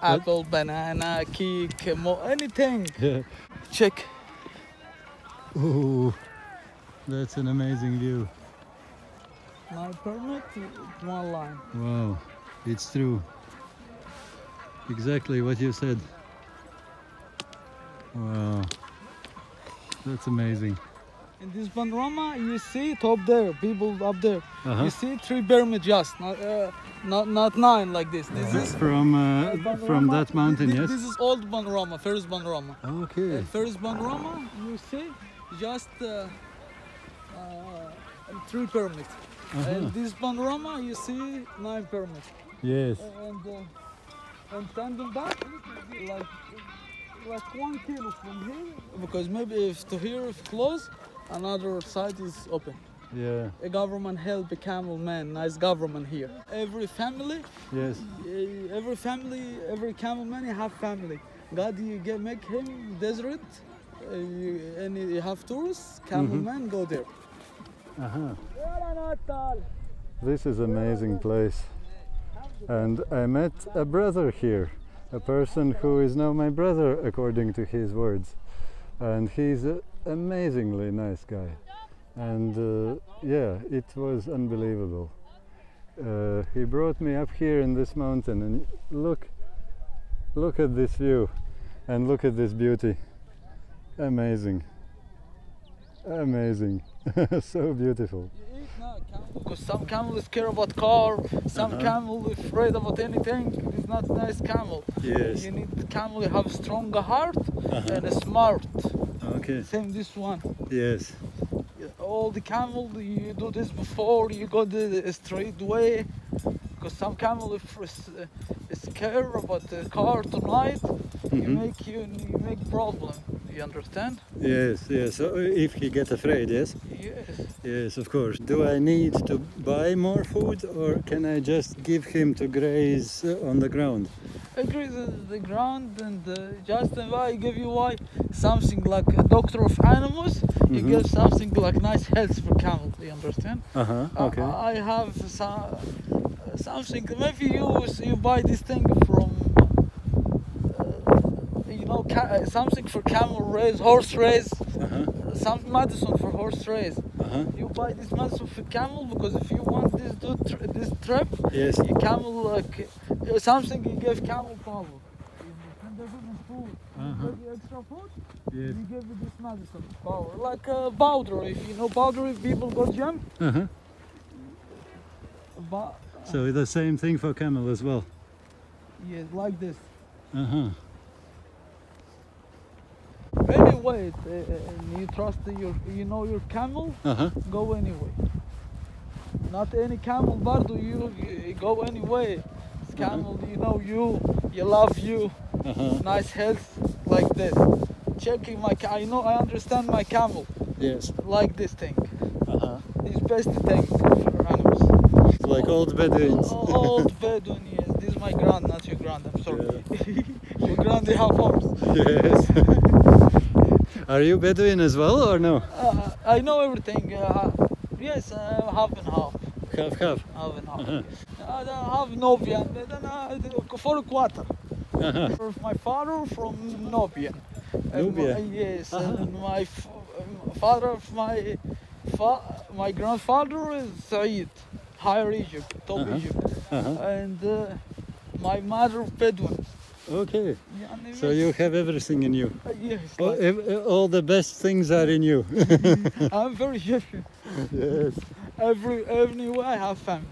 Apple, banana, cake, anything. Yeah. Check. Ooh, that's an amazing view. My permit, one line. Wow, it's true. Exactly what you said. Wow, that's amazing. In this panorama, you see it up there, people up there. You see 3 pyramids just, not 9 like this. This is from that mountain, yes? This is old panorama, first panorama. Okay. First panorama, you see just 3 pyramids. And this panorama, you see 9 pyramids. Yes. And standing back, like 1 kilo from here, because maybe if to here is closed, another side is open. Yeah. A government help a camel-man, nice government here. Every family, yes. Every camel-man you have family. God, you make him desert, and you have tourists, camel-man go there. This is an amazing place. And I met a brother here, a person who is now my brother according to his words. And he's an amazingly nice guy. And yeah, it was unbelievable. He brought me up here in this mountain and look at this view and look at this beauty. Amazing. Amazing. So beautiful. Because some camel is care about car, some camel is afraid about anything. It's not nice camel. Yes. You need camel you have stronger heart and a smart. Okay. Same this one. Yes. All the camel you do this before you go the straight way. Because some camel is scared about the car tonight. You make problem. You understand? Yes, yes. So if he gets afraid, yes? Yes. Yes, of course. Do I need to buy more food or can I just give him to graze on the ground? I graze on the ground and just I give you something like a doctor of animals. You give something like nice health for camel. You understand? Okay. I have something. Maybe you buy this thing from. Something for camel race, horse race, some medicine for horse race. You buy this medicine for camel because if you want this trip, yes, you camel something you give camel power. You give them food, you give you extra food, yes, you give you this medicine power, like powder. If you know powder, if people go gym. So the same thing for camel as well. Yes, like this. Anyway, you trust your camel, go anyway. Not any camel bardo, you go anyway. This camel, you love you, nice health, like this. Checking I understand my camel. Yes. Like this thing. It's best thing for animals. It's like old Bedouins. Old Bedouin, yes. This is my grand, not your grand, I'm sorry. Yeah. Your grand, they have horse. Yes. Are you Bedouin as well or no? I know everything. Yes, half and half. Half. Half and half. Half Nubian, then 4/4. My father from Nubian. Nubia? Yes, and my father of my grandfather is Said, Higher Egypt, Top Egypt, and my mother Bedouin. Okay, so you have everything in you. Yes, All the best things are in you. I'm very happy. Yes. Everywhere I have family.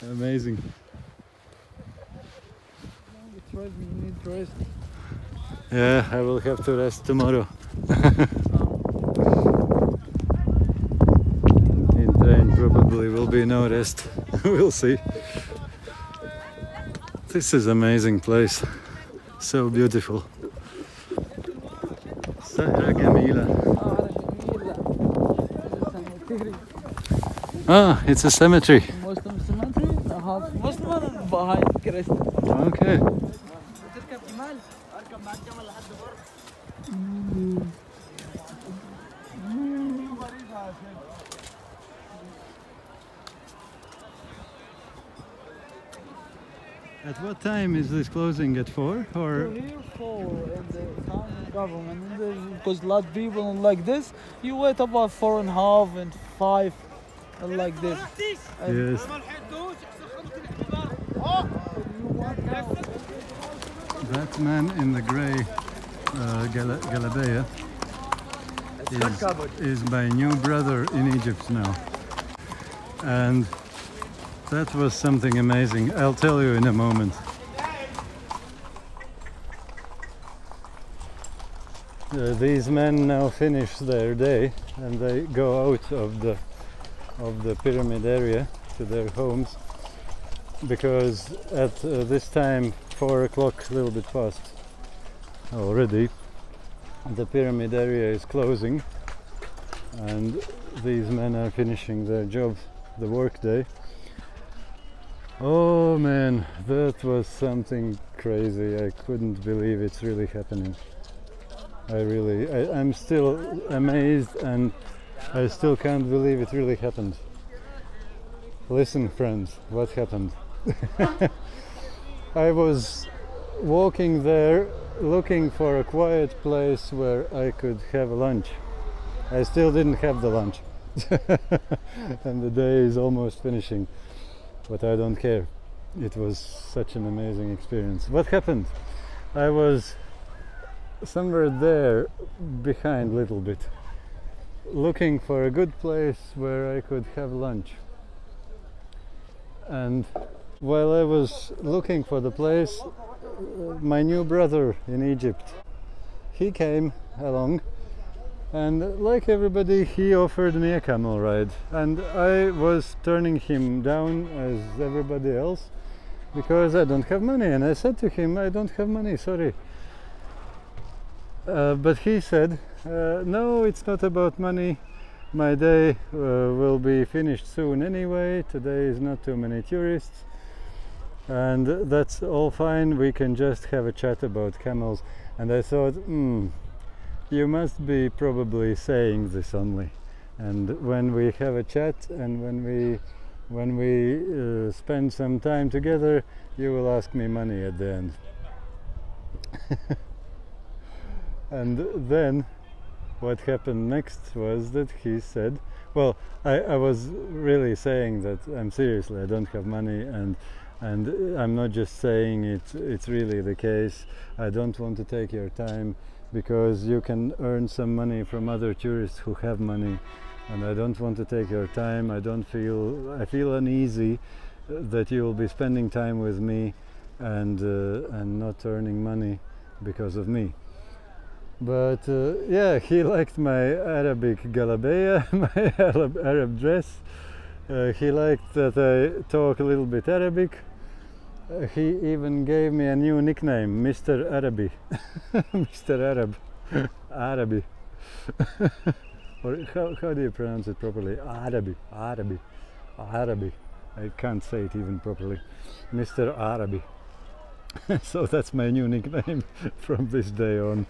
Amazing. You need rest. Yeah, I will have to rest tomorrow. In train probably will be no rest. We'll see. This is amazing place. So beautiful. Sahra Gamila. Ah, it's a cemetery. Muslim cemetery, Muslim and behind Christian. Okay. At what time is this closing? At 4 or? Here 4 in the county government, because a lot of people like this, you wait about 4.5 and 5 like this. Yes. That man in the grey Galabeya is my new brother in Egypt now. And that was something amazing. I'll tell you in a moment. These men now finish their day and they go out of the pyramid area to their homes, because at this time, 4 o'clock, a little bit past already, the pyramid area is closing and these men are finishing their job, the work day. Oh man, that was something crazy. I couldn't believe it's really happening. I'm still amazed and I still can't believe it really happened. Listen friends, what happened? I was walking there looking for a quiet place where I could have lunch. I still didn't have the lunch. And the day is almost finishing. But I don't care. It was such an amazing experience. What happened? I was somewhere there behind a little bit, looking for a good place where I could have lunch. And while I was looking for the place, my new brother in Egypt, he came along, and like everybody, he offered me a camel ride, and I was turning him down as everybody else because I don't have money. And I said to him, I don't have money, sorry. But he said, no, it's not about money. My day will be finished soon anyway. Today is not too many tourists, and that's all fine. We can just have a chat about camels. And I thought, you must be probably saying this only, and when we have a chat and when we spend some time together, you will ask me money at the end. And then what happened next was that he said, well, I was really saying that I'm seriously, I don't have money, and I'm not just saying it, it's really the case. I don't want to take your time, because you can earn some money from other tourists who have money, and I don't want to take your time. I feel uneasy that you will be spending time with me and not earning money because of me. But yeah, he liked my Arabic galabeya, my Arab dress. He liked that I talk a little bit Arabic. He even gave me a new nickname, Mr. Arabi. Mr. Arab. Arabi. Or how do you pronounce it properly? Arabi. Arabi. Arabi. I can't say it even properly. Mr. Arabi. So that's my new nickname from this day on.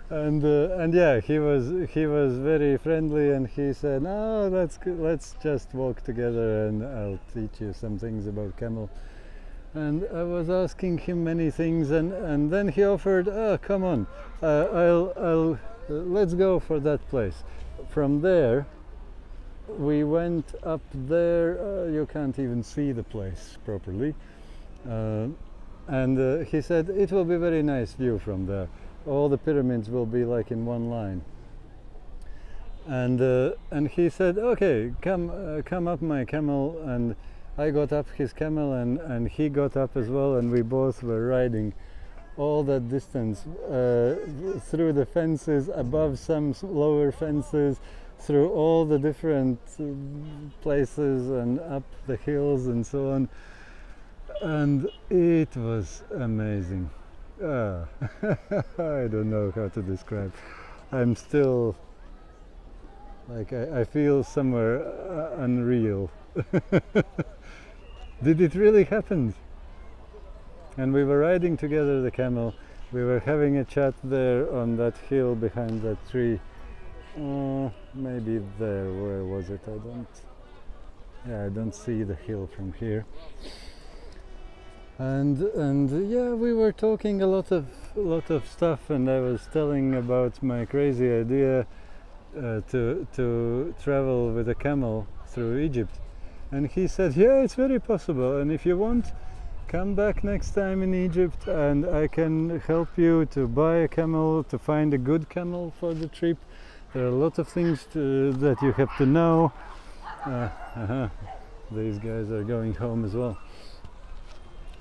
And yeah, he was very friendly, and he said, "No, let's just walk together, and I'll teach you some things about camel." And I was asking him many things, and then he offered, "Oh, come on, I'll let's go for that place." From there, we went up there. You can't even see the place properly, and he said it will be a very nice view from there. All the pyramids will be like in one line. And he said, "Okay, come up my camel." And I got up his camel, and he got up as well, and we both were riding all that distance through the fences, above some lower fences, through all the different places, and up the hills and so on. And it was amazing. I don't know how to describe. I'm still like I feel somewhere unreal. Did it really happen? And we were riding together the camel. We were having a chat there on that hill behind that tree. Maybe there. Where was it? I don't see the hill from here. And yeah, we were talking a lot of stuff, and I was telling about my crazy idea to travel with a camel through Egypt. And he said, "Yeah, it's very possible, and if you want, come back next time in Egypt, and I can help you to buy a camel, to find a good camel for the trip. There are a lot of things that you have to know." These guys are going home as well.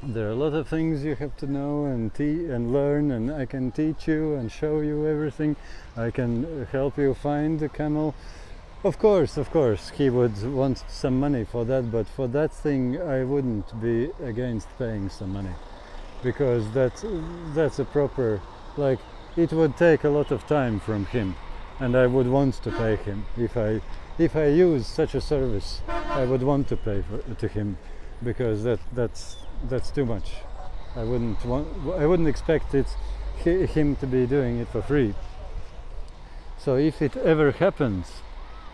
There are a lot of things you have to know and learn, and I can teach you and show you everything. I can help you find the camel. Of course, he would want some money for that, but for that thing I wouldn't be against paying some money, because that's a proper, like, it would take a lot of time from him, and I would want to pay him. If I use such a service, I would want to pay to him, because that's too much. I wouldn't expect him to be doing it for free. So if it ever happens,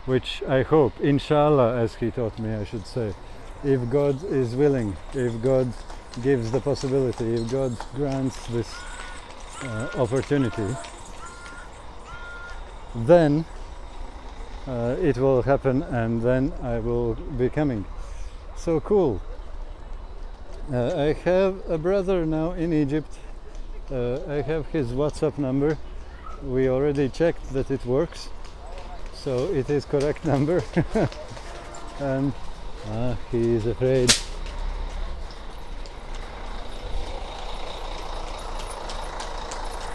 which I hope, inshallah, as he taught me I should say, if God is willing, if God gives the possibility, if God grants this opportunity, then it will happen, and then I will be coming. So cool. I have a brother now in Egypt. I have his WhatsApp number. We already checked that it works, so it is correct number. And he is afraid.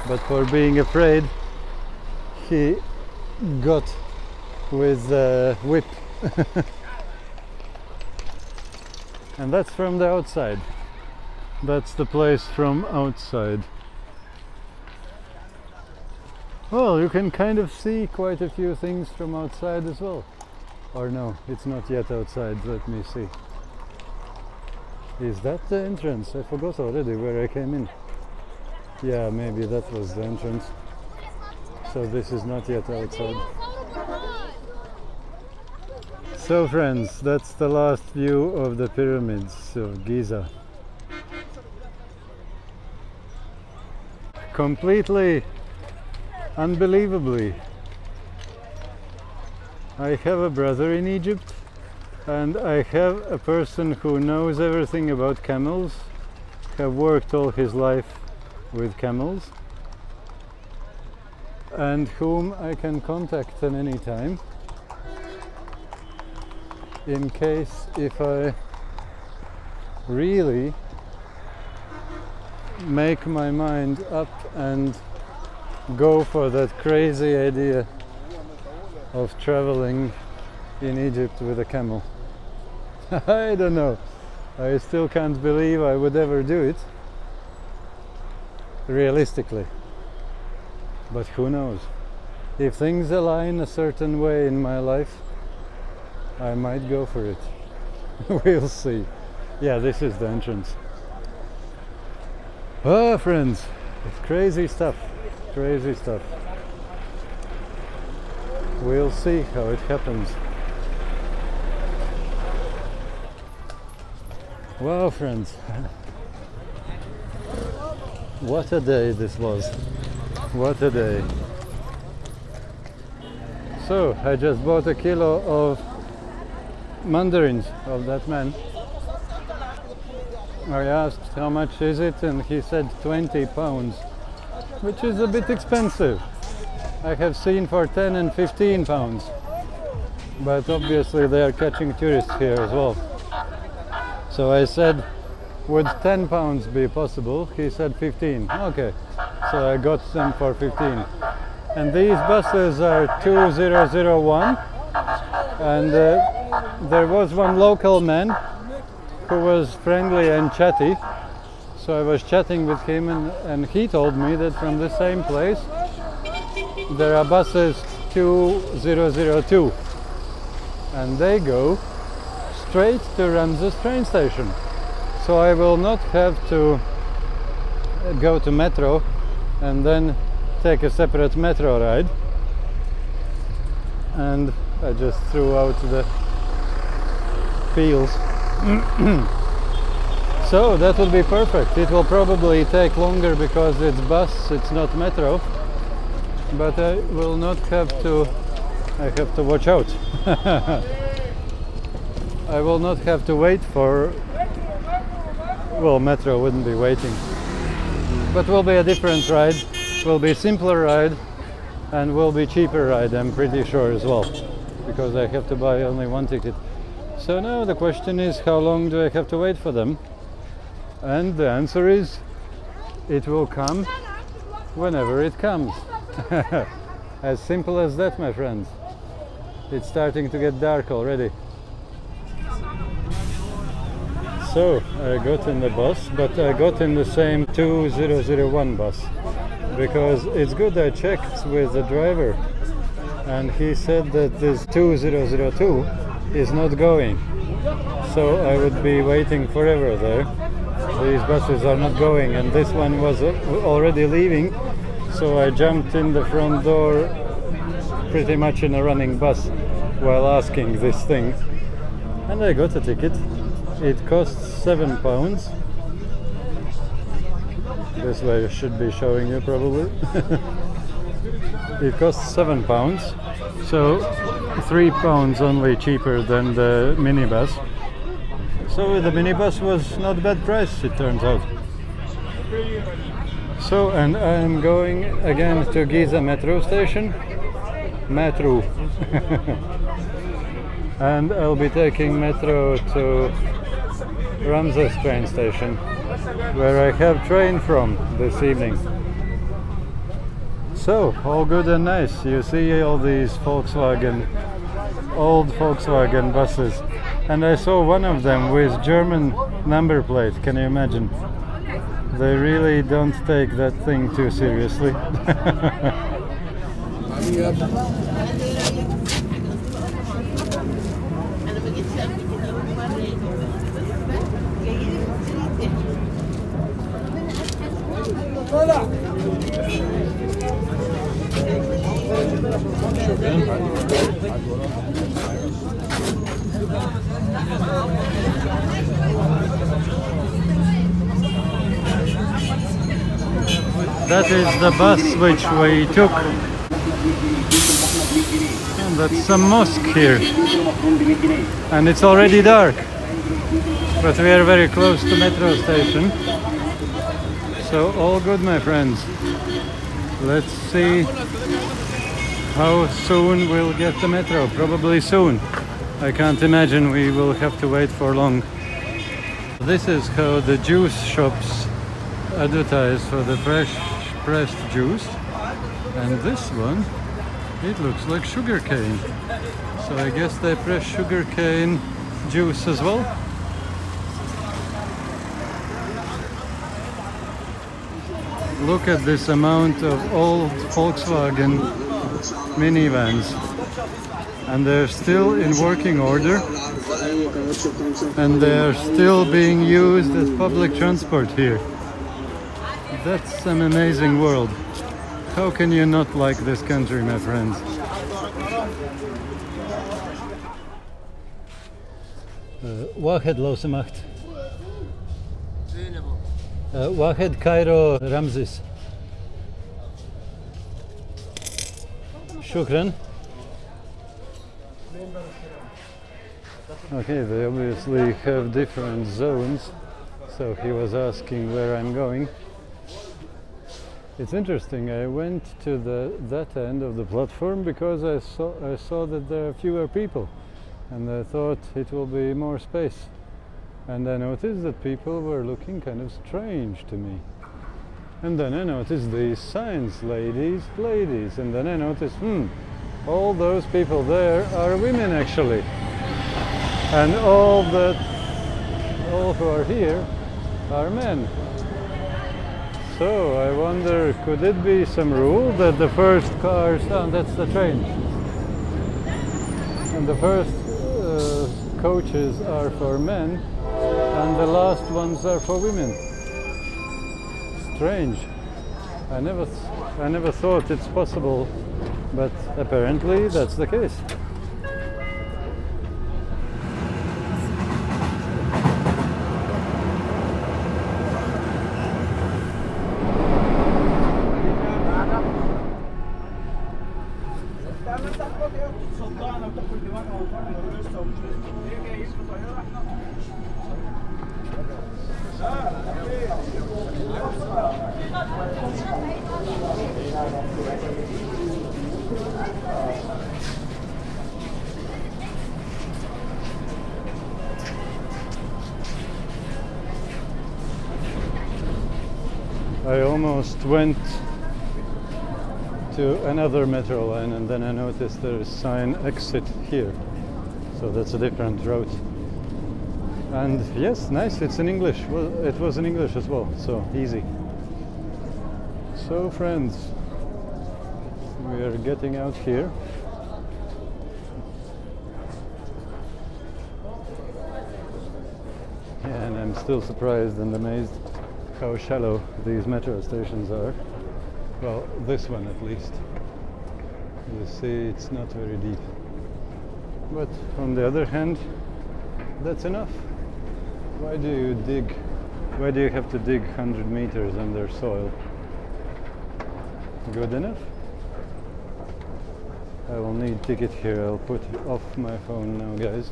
But for being afraid, he got with the whip. And that's from the outside. That's the place from outside. Well, you can kind of see quite a few things from outside as well. Or no, it's not yet outside. Let me see. Is that the entrance? I forgot already where I came in. Yeah, maybe that was the entrance. So this is not yet outside. So friends, that's the last view of the pyramids of Giza. Completely, unbelievably, I have a brother in Egypt, and I have a person who knows everything about camels, have worked all his life with camels, and whom I can contact at any time in case if I really make my mind up and go for that crazy idea of traveling in Egypt with a camel. I don't know. I still can't believe I would ever do it, realistically. But who knows? If things align a certain way in my life, I might go for it. We'll see. Yeah, this is the entrance. Ah, friends, it's crazy stuff. crazy stuff. We'll see how it happens. Wow, friends. What a day this was. What a day. So, I just bought a kilo of mandarins of that man. I asked how much is it and he said 20 pounds, which is a bit expensive. I have seen for 10 and 15 pounds, but obviously they are catching tourists here as well. So I said, would 10 pounds be possible? He said 15. Okay, so I got them for 15. And these buses are 2001, and there was one local man who was friendly and chatty, so I was chatting with him, and he told me that from the same place there are buses 2002, and they go straight to Ramses train station, so I will not have to go to metro and then take a separate metro ride. And I just threw out the peels. So that will be perfect. It will probably take longer because it's bus, it's not metro, but I will not have to, I have to watch out. I will not have to wait for, well, metro wouldn't be waiting, but will be a different ride, will be simpler ride, and will be cheaper ride, I'm pretty sure as well, because I have to buy only one ticket. So now the question is, how long do I have to wait for them? And the answer is, it will come whenever it comes. As simple as that, my friends. It's starting to get dark already. So I got in the bus, but I got in the same 2001 bus, because it's good. I checked with the driver and he said that this 2002 is not going, so I would be waiting forever there. These buses are not going, and this one was already leaving, so I jumped in the front door pretty much in a running bus while asking this thing, and I got a ticket. It costs 7 pounds. This way I should be showing you probably. It costs 7 pounds, so 3 pounds only cheaper than the minibus. So the minibus was not a bad price, it turns out. So, and I'm going again to Giza metro station. Metro. And I'll be taking metro to Ramses train station, where I have train from this evening. So, all good and nice. You see all these Volkswagen, old Volkswagen buses. And I saw one of them with German number plate, can you imagine? They really don't take that thing too seriously. That is the bus which we took. And that's some mosque here. And it's already dark. But we are very close to metro station. So all good, my friends. Let's see how soon we'll get the metro. Probably soon. I can't imagine we will have to wait for long. This is how the juice shops advertise for the fresh pressed juice. And this one, it looks like sugar cane. So I guess they press sugar cane juice as well. Look at this amount of old Volkswagen minivans, and they're still in working order, and they're still being used as public transport here. That's an amazing world. How can you not like this country, my friends? واحد لو سمحت. واحد كايرو رمزيس. شكرا. Okay, they obviously have different zones, so he was asking where I'm going. It's interesting, I went to that end of the platform because I saw that there are fewer people, and I thought it will be more space. And I noticed that people were looking kind of strange to me. And then I noticed these signs, ladies, ladies, and then I noticed, all those people there are women actually. And all who are here are men. So I wonder, could it be some rule that the first cars, that's the train, and the first coaches are for men and the last ones are for women? Strange. I never thought it's possible, but apparently that's the case. I almost went to another metro line and then I noticed there is sign exit here, so that's a different route. And yes, nice, it's in English. Well, it was in English as well, so easy. So friends, we are getting out here. And I'm still surprised and amazed how shallow these metro stations are. Well, this one at least. You see, it's not very deep. But on the other hand, that's enough. Why do you have to dig 100 meters under soil? Good enough? I will need ticket here. I'll put off my phone now, guys.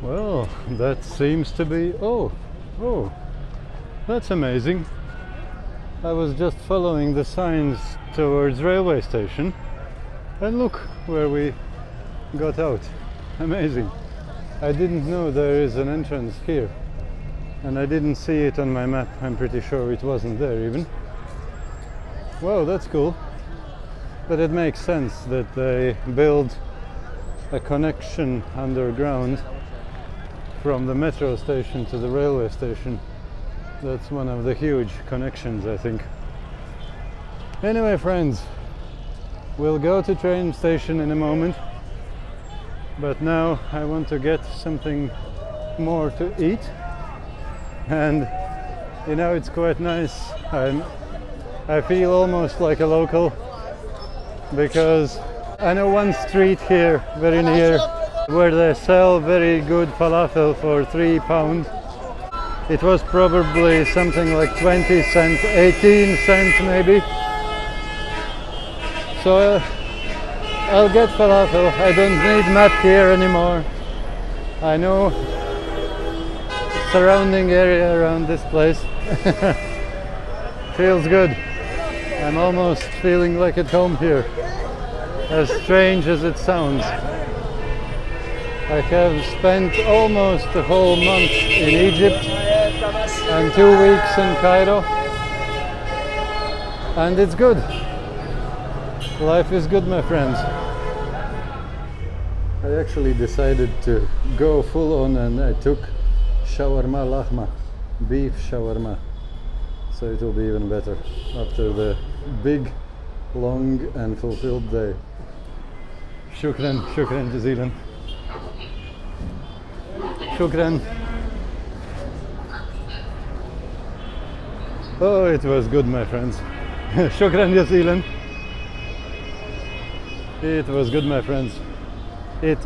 Well, that seems to be... Oh, that's amazing. I was just following the signs towards railway station and look where we got out. Amazing. I didn't know there is an entrance here and I didn't see it on my map. I'm pretty sure it wasn't there even. Wow, that's cool. But it makes sense that they build a connection underground from the metro station to the railway station. That's one of the huge connections, I think. Anyway, friends, we'll go to train station in a moment, but now I want to get something more to eat. And you know, it's quite nice. I feel almost like a local because I know one street here very near where they sell very good falafel for £3. It was probably something like 20 cents, 18 cents maybe. So I'll get falafel. I don't need map here anymore. I know surrounding area around this place. Feels good. I'm almost feeling like at home here, as strange as it sounds. I have spent almost a whole month in Egypt and 2 weeks in Cairo, and it's good. Life is good, my friends. I actually decided to go full on and I took shawarma lahma, beef shawarma, so it will be even better after the big, long and fulfilled day. Shukran, shukran jazilan. Shukran. Oh, it was good, my friends. Shukran jazilan. It was good, my friends. It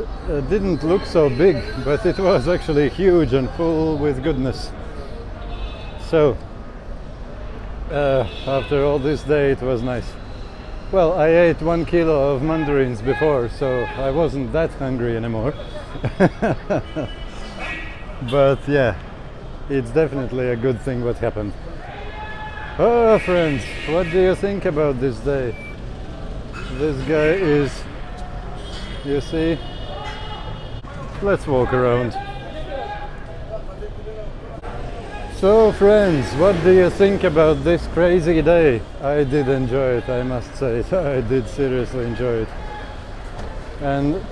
didn't look so big, but it was actually huge and full with goodness. So, after all this day, it was nice. Well, I ate 1 kilo of mandarins before, so I wasn't that hungry anymore. But yeah, it's definitely a good thing what happened. Oh, friends, what do you think about this day? This guy is, you see, let's walk around. So friends, what do you think about this crazy day? I did enjoy it, I must say it. I did seriously enjoy it. And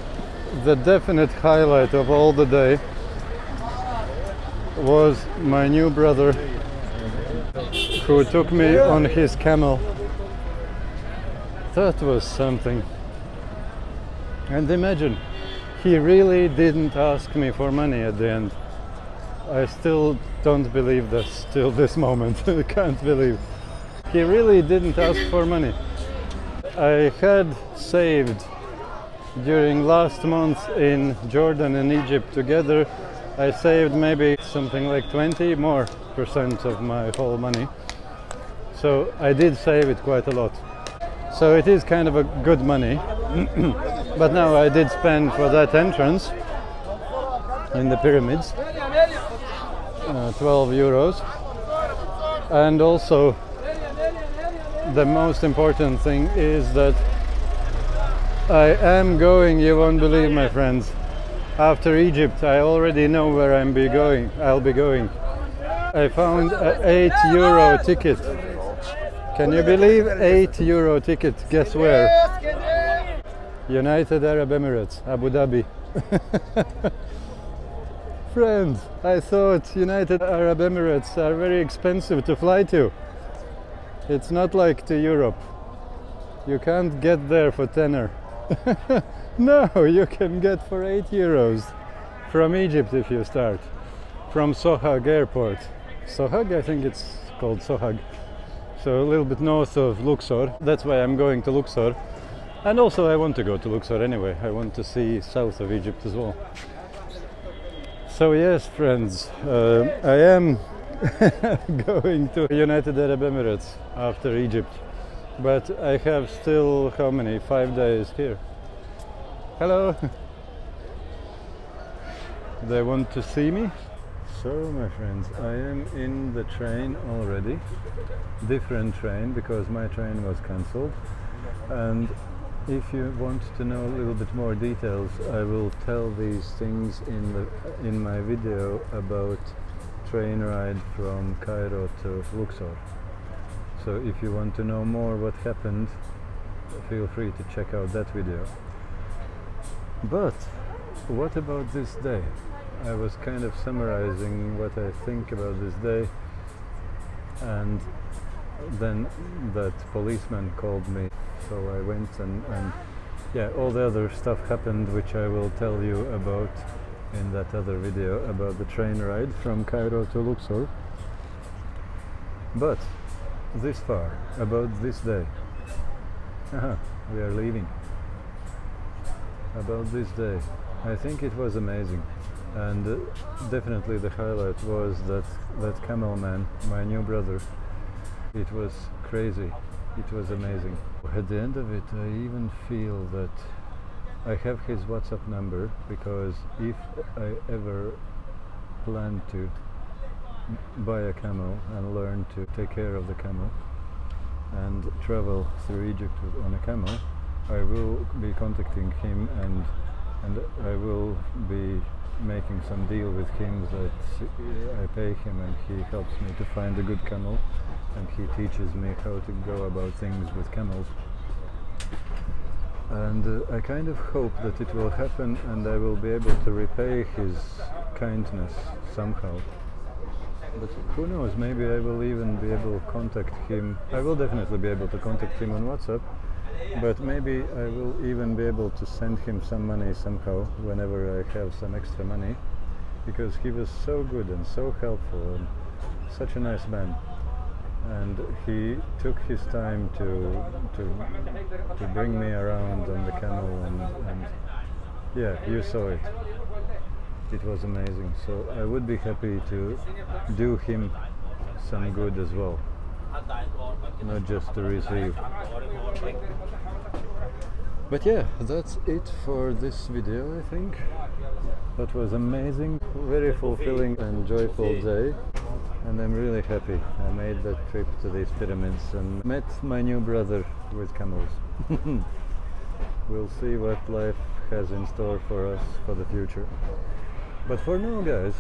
the definite highlight of all the day was my new brother who took me on his camel. That was something. And imagine, he really didn't ask me for money at the end. I still don't believe this till this moment. I can't believe. He really didn't ask for money. I had saved during last month in Jordan and Egypt together. I saved maybe something like 20% of my whole money. So I did save it quite a lot. So it is kind of a good money. But now I did spend for that entrance in the pyramids 12 euros. And also the most important thing is that I am going, you won't believe, my friends, after Egypt. I already know where I'll be going. I found an 8 euro ticket. Can you believe 8 euro ticket? Guess where? United Arab Emirates, Abu Dhabi. Friends, I thought United Arab Emirates are very expensive to fly to. It's not like to Europe. You can't get there for tenner. No, you can get for 8 euros from Egypt if you start. From Sohag airport. Sohag, I think it's called Sohag. So a little bit north of Luxor. That's why I'm going to Luxor. And also I want to go to Luxor anyway. I want to see south of Egypt as well. So yes, friends, I am going to United Arab Emirates after Egypt. But I have still, how many? 5 days here. Hello! They want to see me? So, my friends, I am in the train already. Different train, because my train was cancelled. And if you want to know a little bit more details, I will tell these things in my video about train ride from Cairo to Luxor. So if you want to know more what happened, feel free to check out that video. But what about this day? I was kind of summarizing what I think about this day, and then that policeman called me, so I went and yeah, all the other stuff happened, which I will tell you about in that other video about the train ride from Cairo to Luxor. But this far about this day. We are leaving. About this day, I think it was amazing, and definitely the highlight was that camel-man, my new brother. It was crazy. It was amazing. At the end of it, I even feel that I have his WhatsApp number, because if I ever plan to buy a camel and learn to take care of the camel and travel through Egypt on a camel, I will be contacting him, and I will be making some deal with him that I pay him and he helps me to find a good camel, and he teaches me how to go about things with camels. And I kind of hope that it will happen and I will be able to repay his kindness somehow. But who knows, maybe I will even be able to contact him. I will definitely be able to contact him on WhatsApp, but maybe I will even be able to send him some money somehow whenever I have some extra money, because he was so good and so helpful and such a nice man. and he took his time to bring me around on the camel, and yeah, you saw it. It was amazing. So I would be happy to do him some good as well, not just to receive. But yeah, that's it for this video, I think. That was amazing, very fulfilling and joyful day, and I'm really happy I made that trip to these pyramids and met my new brother with camels. We'll see what life has in store for us for the future. But for now, guys,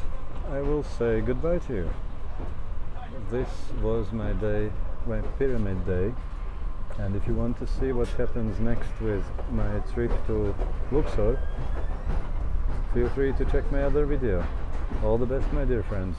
I will say goodbye to you. This was my day, my pyramid day, and if you want to see what happens next with my trip to Luxor, feel free to check my other video. All the best, my dear friends.